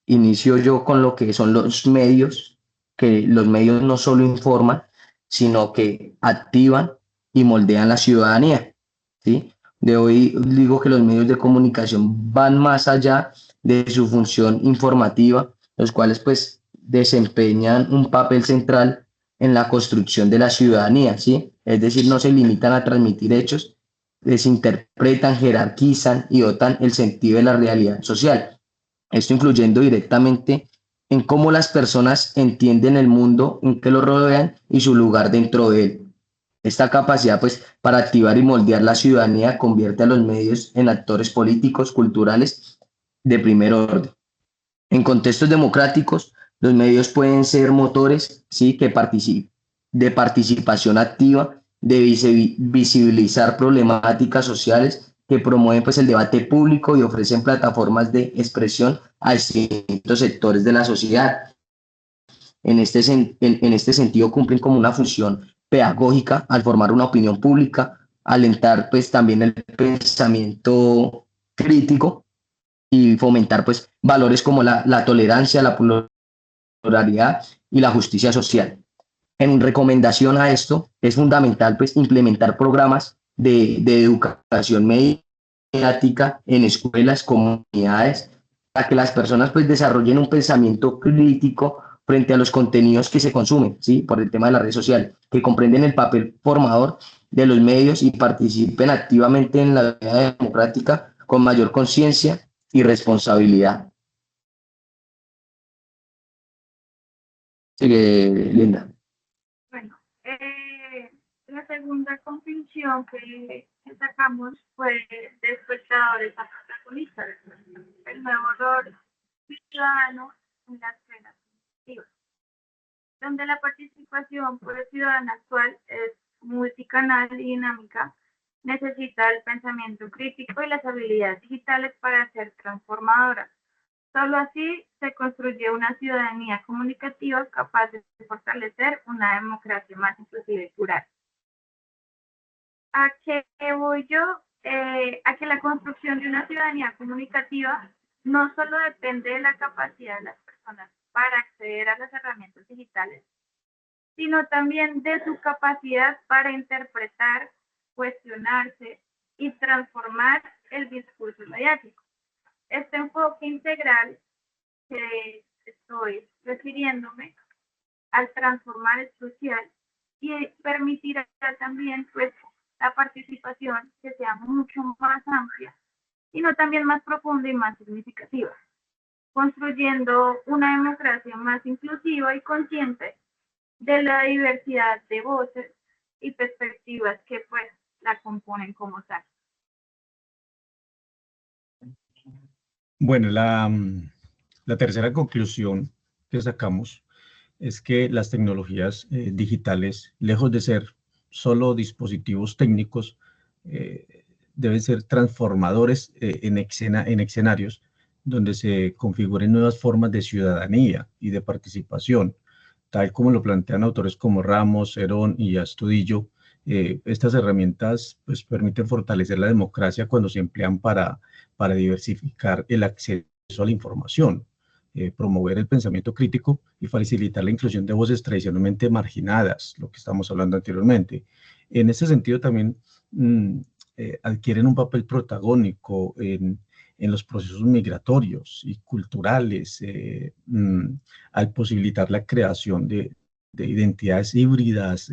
Inicio yo con lo que son los medios, que los medios no solo informan, sino que activan y moldean la ciudadanía, ¿sí? De hoy digo que los medios de comunicación van más allá de su función informativa, los cuales pues desempeñan un papel central en la construcción de la ciudadanía, ¿sí? Es decir, no se limitan a transmitir hechos, desinterpretan, jerarquizan y dotan el sentido de la realidad social. Esto influyendo directamente en cómo las personas entienden el mundo en que lo rodean y su lugar dentro de él. Esta capacidad, pues, para activar y moldear la ciudadanía convierte a los medios en actores políticos, culturales de primer orden. En contextos democráticos, los medios pueden ser motores, ¿sí? De participación activa, de visibilizar problemáticas sociales, que promueven pues, el debate público y ofrecen plataformas de expresión a distintos sectores de la sociedad. En este sentido, cumplen como una función pedagógica al formar una opinión pública, alentar pues, también el pensamiento crítico y fomentar pues, valores como la tolerancia, la pluralidad y la justicia social. En recomendación a esto, es fundamental pues, implementar programas de educación mediática en escuelas, comunidades, para que las personas pues, desarrollen un pensamiento crítico frente a los contenidos que se consumen, ¿sí? Por el tema de las redes sociales, que comprenden el papel formador de los medios y participen activamente en la vida democrática con mayor conciencia y responsabilidad. Sigue, Linda. Bueno, las La segunda conclusión que sacamos fue de espectadores a protagonistas, el nuevo rol ciudadano en la esfera colectiva, donde la participación ciudadana actual es multicanal y dinámica, necesita el pensamiento crítico y las habilidades digitales para ser transformadora. Solo así se construye una ciudadanía comunicativa capaz de fortalecer una democracia más inclusiva y plural. ¿A qué voy yo? A que la construcción de una ciudadanía comunicativa no solo depende de la capacidad de las personas para acceder a las herramientas digitales, sino también de su capacidad para interpretar, cuestionarse y transformar el discurso mediático. Este enfoque integral que estoy refiriéndome al transformar el social y permitirá también la participación que sea mucho más amplia, sino también más profunda y más significativa, construyendo una democracia más inclusiva y consciente de la diversidad de voces y perspectivas que la componen como tal. Bueno, la tercera conclusión que sacamos es que las tecnologías digitales, lejos de ser solo dispositivos técnicos, deben ser transformadores en escenarios donde se configuren nuevas formas de ciudadanía y de participación, tal como lo plantean autores como Ramos, Herón y Astudillo. Estas herramientas pues, permiten fortalecer la democracia cuando se emplean para diversificar el acceso a la información, promover el pensamiento crítico y facilitar la inclusión de voces tradicionalmente marginadas, lo que estamos hablando anteriormente. En ese sentido también adquieren un papel protagónico en los procesos migratorios y culturales, al posibilitar la creación de identidades híbridas,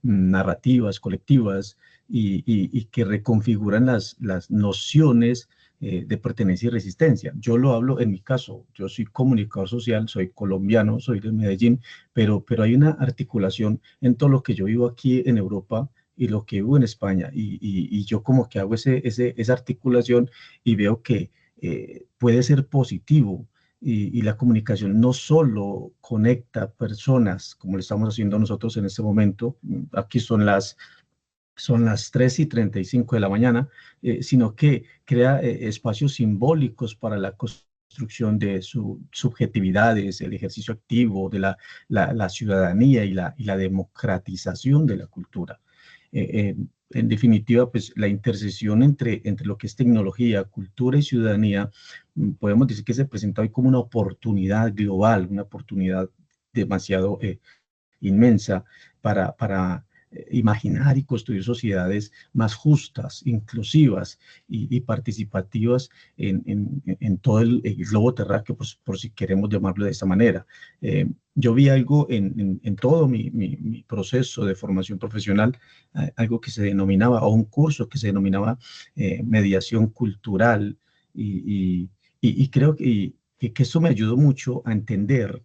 narrativas, colectivas, y que reconfiguran las nociones de pertenencia y resistencia. Yo lo hablo en mi caso, yo soy comunicador social, soy colombiano, soy de Medellín, pero hay una articulación en todo lo que yo vivo aquí en Europa y lo que vivo en España, y yo como que hago esa articulación y veo que puede ser positivo, y la comunicación no solo conecta personas, como lo estamos haciendo nosotros en este momento, aquí son las 3:35 de la mañana, sino que crea espacios simbólicos para la construcción de subjetividades, el ejercicio activo de la ciudadanía y la democratización de la cultura. En definitiva, pues la intersección entre lo que es tecnología, cultura y ciudadanía, podemos decir que se presenta hoy como una oportunidad global, una oportunidad demasiado inmensa para imaginar y construir sociedades más justas, inclusivas y participativas en todo el globo terráqueo, por si queremos llamarlo de esa manera. Yo vi algo en todo mi proceso de formación profesional, algo que se denominaba, o un curso que se denominaba mediación cultural, y creo que eso me ayudó mucho a entender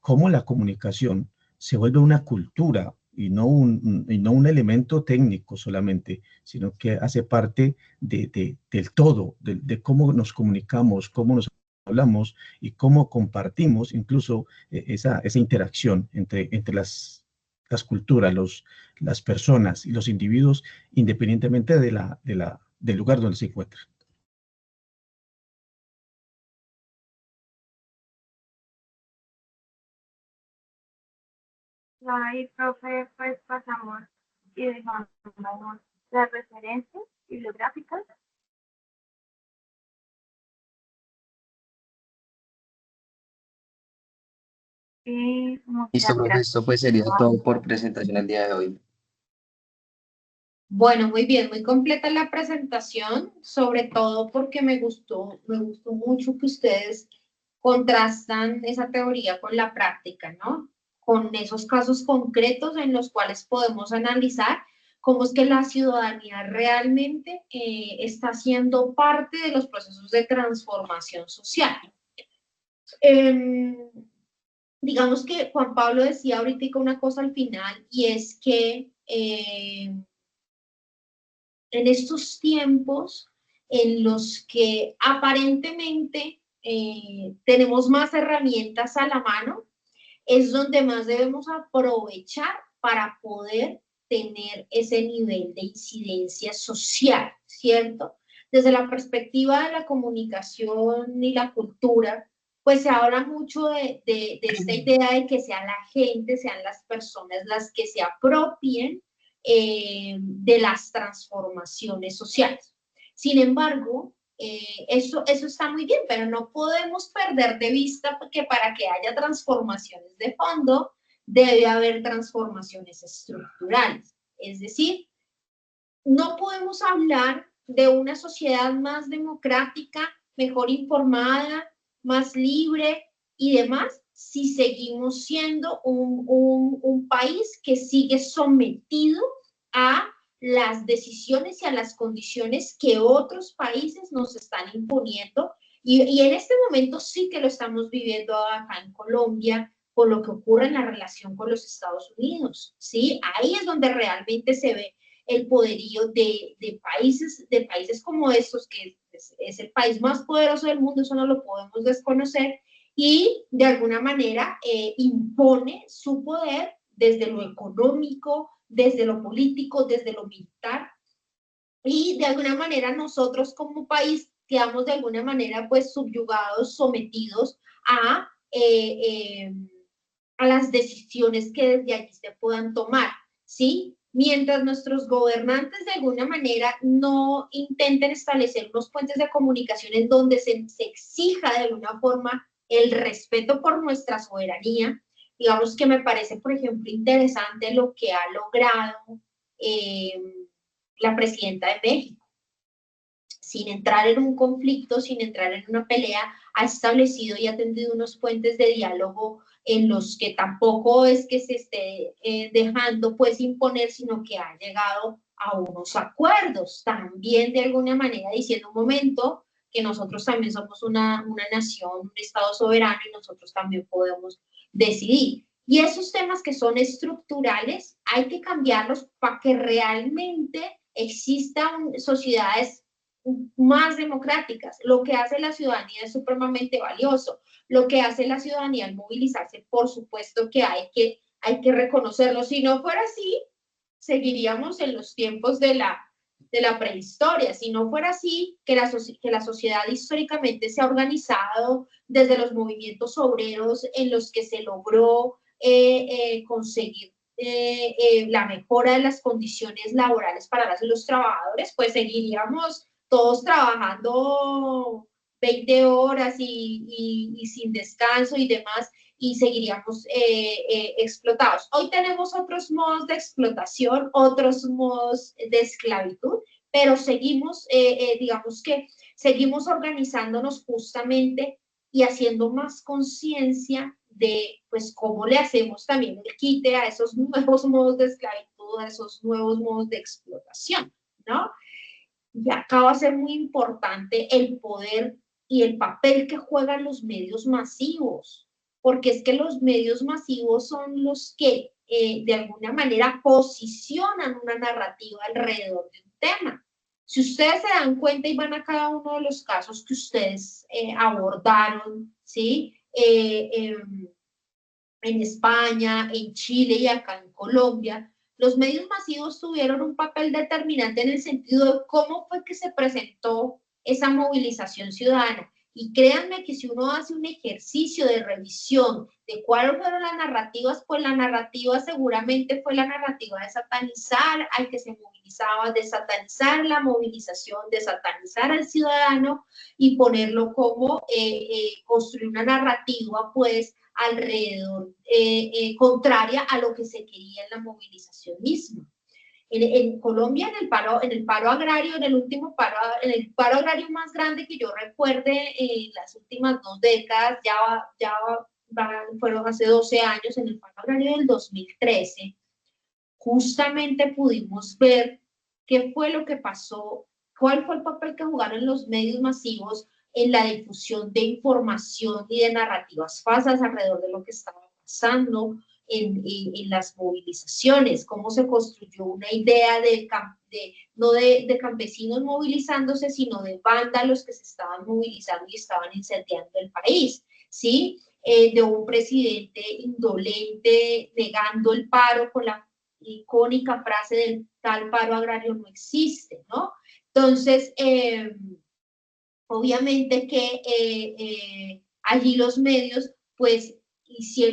cómo la comunicación se vuelve una cultura y no un elemento técnico solamente, sino que hace parte del todo, de cómo nos comunicamos, cómo nos hablamos y cómo compartimos incluso esa interacción entre las culturas, las personas y los individuos, independientemente del lugar donde se encuentran. Ahí, profe, pues pasamos y dejamos las referencias bibliográficas. Y muchas Listo, profe, gracias. esto pues sería todo por presentación el día de hoy. Bueno, muy bien, muy completa la presentación, sobre todo porque me gustó mucho que ustedes contrastan esa teoría con la práctica, ¿no? Con esos casos concretos en los cuales podemos analizar cómo es que la ciudadanía realmente está siendo parte de los procesos de transformación social. Digamos que Juan Pablo decía ahorita una cosa al final, y es que en estos tiempos en los que aparentemente tenemos más herramientas a la mano, es donde más debemos aprovechar para poder tener ese nivel de incidencia social, ¿cierto? Desde la perspectiva de la comunicación y la cultura, pues se habla mucho de esta idea de que sea la gente, sean las personas las que se apropien de las transformaciones sociales. Sin embargo, eso está muy bien, pero no podemos perder de vista que para que haya transformaciones de fondo, debe haber transformaciones estructurales. Es decir, no podemos hablar de una sociedad más democrática, mejor informada, más libre y demás, si seguimos siendo un país que sigue sometido a las decisiones y a las condiciones que otros países nos están imponiendo. Y en este momento sí que lo estamos viviendo acá en Colombia, con lo que ocurre en la relación con los Estados Unidos, ¿sí? Ahí es donde realmente se ve el poderío de países como estos, que es el país más poderoso del mundo, eso no lo podemos desconocer, y de alguna manera impone su poder desde lo económico, desde lo político, desde lo militar, y de alguna manera nosotros como país quedamos de alguna manera pues subyugados, sometidos a las decisiones que desde allí se puedan tomar, ¿sí? Mientras nuestros gobernantes de alguna manera no intenten establecer unos puentes de comunicación en donde se exija de alguna forma el respeto por nuestra soberanía. Digamos que me parece, por ejemplo, interesante lo que ha logrado la presidenta de México. Sin entrar en un conflicto, sin entrar en una pelea, ha establecido y ha tendido unos puentes de diálogo en los que tampoco es que se esté dejando pues imponer, sino que ha llegado a unos acuerdos, también de alguna manera diciendo un momento que nosotros también somos una nación, un Estado soberano y nosotros también podemos decidir. Y esos temas que son estructurales hay que cambiarlos para que realmente existan sociedades más democráticas. Lo que hace la ciudadanía es supremamente valioso. Lo que hace la ciudadanía al movilizarse, por supuesto que hay que reconocerlo. Si no fuera así, seguiríamos en los tiempos de la prehistoria. Si no fuera así, que la sociedad históricamente se ha organizado desde los movimientos obreros en los que se logró conseguir la mejora de las condiciones laborales para los trabajadores, pues seguiríamos todos trabajando 20 horas y sin descanso y demás, y seguiríamos explotados. Hoy tenemos otros modos de explotación, otros modos de esclavitud, pero seguimos, digamos que seguimos organizándonos justamente y haciendo más conciencia de, pues, cómo le hacemos también el quite a esos nuevos modos de esclavitud, a esos nuevos modos de explotación, ¿no? Y acá va a ser muy importante el poder y el papel que juegan los medios masivos, porque es que los medios masivos son los que de alguna manera posicionan una narrativa alrededor de un tema. Si ustedes se dan cuenta y van a cada uno de los casos que ustedes abordaron, ¿sí? En España, en Chile y acá en Colombia, los medios masivos tuvieron un papel determinante en el sentido de cómo fue que se presentó esa movilización ciudadana. Y créanme que si uno hace un ejercicio de revisión de cuáles fueron las narrativas, pues la narrativa seguramente fue la narrativa de satanizar al que se movilizaba, de satanizar la movilización, de satanizar al ciudadano y ponerlo como construir una narrativa, pues, alrededor, contraria a lo que se quería en la movilización misma. En Colombia, en el paro agrario, en el paro agrario más grande que yo recuerde en las últimas 2 décadas, fueron hace 12 años, en el paro agrario del 2013, justamente pudimos ver qué fue lo que pasó, cuál fue el papel que jugaron los medios masivos en la difusión de información y de narrativas falsas alrededor de lo que estaba pasando, en las movilizaciones, cómo se construyó una idea no de campesinos movilizándose, sino de vándalos que se estaban movilizando y estaban incendiando el país, ¿sí? De un presidente indolente negando el paro con la icónica frase del tal paro agrario no existe, ¿no? Entonces, obviamente que allí los medios, pues,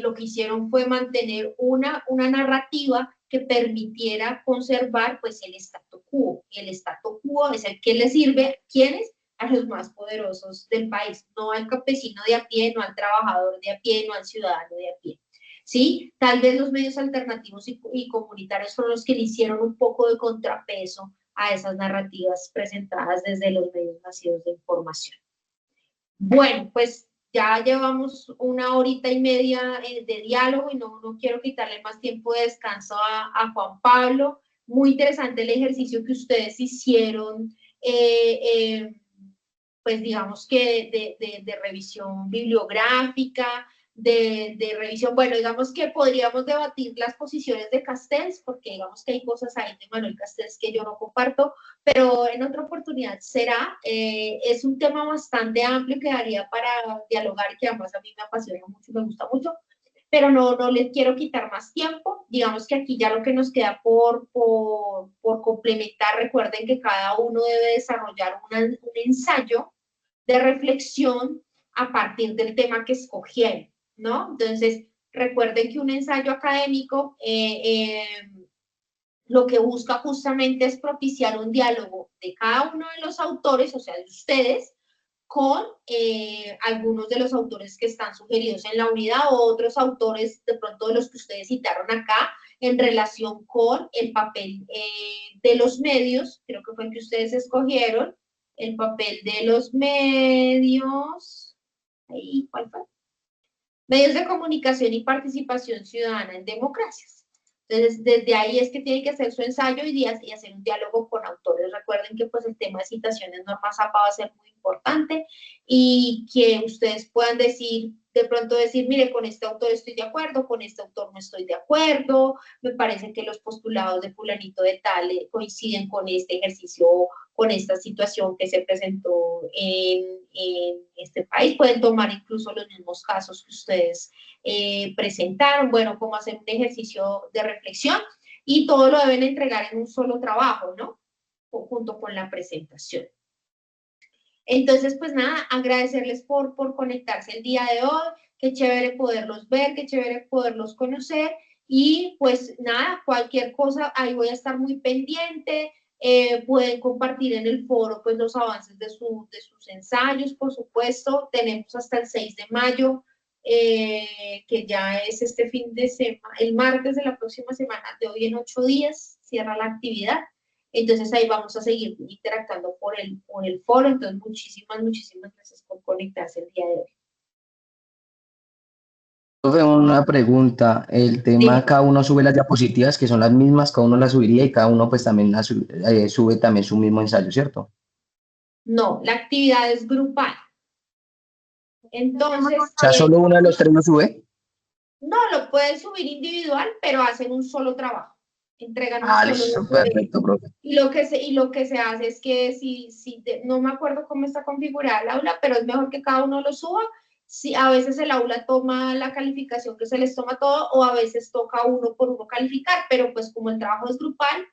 lo que hicieron fue mantener una narrativa que permitiera conservar, pues, el statu quo. Y el statu quo es el que le sirve, ¿a quiénes? A los más poderosos del país, no al campesino de a pie, no al trabajador de a pie, no al ciudadano de a pie. ¿Sí? Tal vez los medios alternativos y comunitarios son los que le hicieron un poco de contrapeso a esas narrativas presentadas desde los medios masivos de información. Bueno, pues ya llevamos 1 horita y media de diálogo y no quiero quitarle más tiempo de descanso a Juan Pablo. Muy interesante el ejercicio que ustedes hicieron, pues digamos que de revisión bibliográfica, de revisión, bueno, digamos que podríamos debatir las posiciones de Castells, porque digamos que hay cosas ahí de Manuel Castells que yo no comparto, pero en otra oportunidad será. Es un tema bastante amplio que daría para dialogar y que además a mí me apasiona mucho, me gusta mucho, pero no les quiero quitar más tiempo. Digamos que aquí ya lo que nos queda por complementar, recuerden que cada uno debe desarrollar un ensayo de reflexión a partir del tema que escogieron, ¿no? Entonces, recuerden que un ensayo académico lo que busca justamente es propiciar un diálogo de cada uno de los autores, o sea, de ustedes, con algunos de los autores que están sugeridos en la unidad o otros autores de pronto de los que ustedes citaron acá en relación con el papel de los medios, creo que fue el que ustedes escogieron, el papel de los medios, ahí, ¿cuál fue? Medios de comunicación y participación ciudadana en democracias. Entonces, desde ahí es que tiene que hacer su ensayo y hacer un diálogo con autores. Recuerden que pues el tema de citaciones Norma Zappa va a ser muy importante y que ustedes puedan decir, de pronto decir, mire, con este autor estoy de acuerdo, con este autor no estoy de acuerdo, me parece que los postulados de fulanito de tal coinciden con este ejercicio, con esta situación que se presentó en este país. Pueden tomar incluso los mismos casos que ustedes presentaron, bueno, cómo hacer un ejercicio de reflexión y todo lo deben entregar en un solo trabajo, ¿no? Junto con la presentación. Entonces, pues nada, agradecerles por conectarse el día de hoy, qué chévere poderlos ver, qué chévere poderlos conocer y pues nada, cualquier cosa, ahí voy a estar muy pendiente. Pueden compartir en el foro pues los avances de sus ensayos, por supuesto. Tenemos hasta el 6 de mayo, que ya es este fin de semana, el martes de la próxima semana, de hoy en 8 días, cierra la actividad. Entonces ahí vamos a seguir interactuando por el foro. Entonces muchísimas gracias por conectarse el día de hoy. Profe, una pregunta, el tema, Dime. cada uno sube las diapositivas que son las mismas, cada uno las subiría y cada uno pues también sube también su mismo ensayo, ¿cierto? No, la actividad es grupal. Entonces, O sea, solo uno de los tres lo sube. no, lo pueden subir individual, pero hacen un solo trabajo. Entregan un solo Listo, perfecto, profe. Y lo que se hace es que no me acuerdo cómo está configurada el aula, pero es mejor que cada uno lo suba. Si a veces el aula toma la calificación que se les toma todo, o a veces toca uno por uno calificar, pero pues como el trabajo es grupal,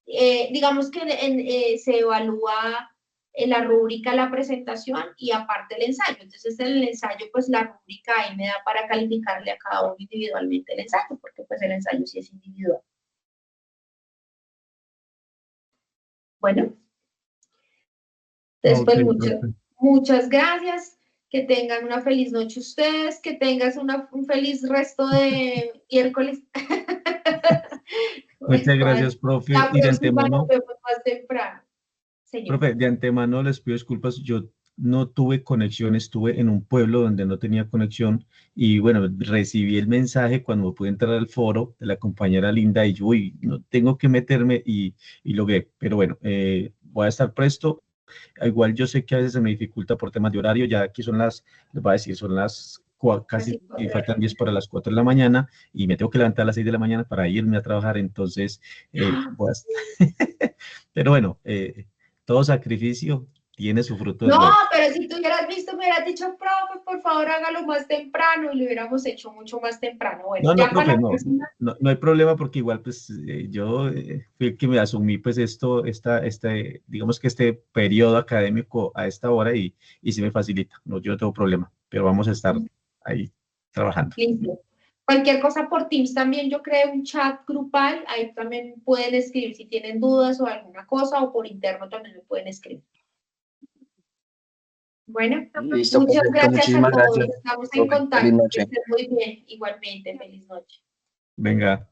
digamos que se evalúa en la rúbrica la presentación y aparte el ensayo. Entonces en el ensayo pues la rúbrica ahí me da para calificarle a cada uno individualmente el ensayo, porque pues el ensayo sí es individual. Bueno, después muchas gracias, que tengan una feliz noche ustedes, que tengas un feliz resto de miércoles. Muchas gracias, profe. La Y de próxima antemano, nos vemos más temprano, señor. profe, de antemano les pido disculpas, yo no tuve conexión, estuve en un pueblo donde no tenía conexión y bueno, recibí el mensaje cuando pude entrar al foro de la compañera Linda y yo, uy, no tengo que meterme y logré, pero bueno, voy a estar presto. Igual yo sé que a veces se me dificulta por temas de horario, ya aquí son les voy a decir, son las casi y faltan 10 para las 4 de la mañana y me tengo que levantar a las 6 de la mañana para irme a trabajar, entonces, pues, pero bueno, todo sacrificio tiene su fruto No, después. pero si tú hubieras visto, me hubieras dicho, profe, por favor, hágalo más temprano y lo hubiéramos hecho mucho más temprano. Bueno, No, no, ya para profe, la no, próxima. no hay problema porque igual pues yo fui el que me asumí pues digamos que este periodo académico a esta hora y sí me facilita, no, yo no tengo problema, pero vamos a estar ahí trabajando. Listo. Cualquier cosa por Teams también yo creo un chat grupal, ahí también pueden escribir si tienen dudas o alguna cosa, o por interno también me pueden escribir. Bueno, Listo, muchas perfecto, gracias a muchísimas todos, gracias. estamos en Profe, feliz contacto, que noche. estén muy bien, igualmente, feliz noche. Venga.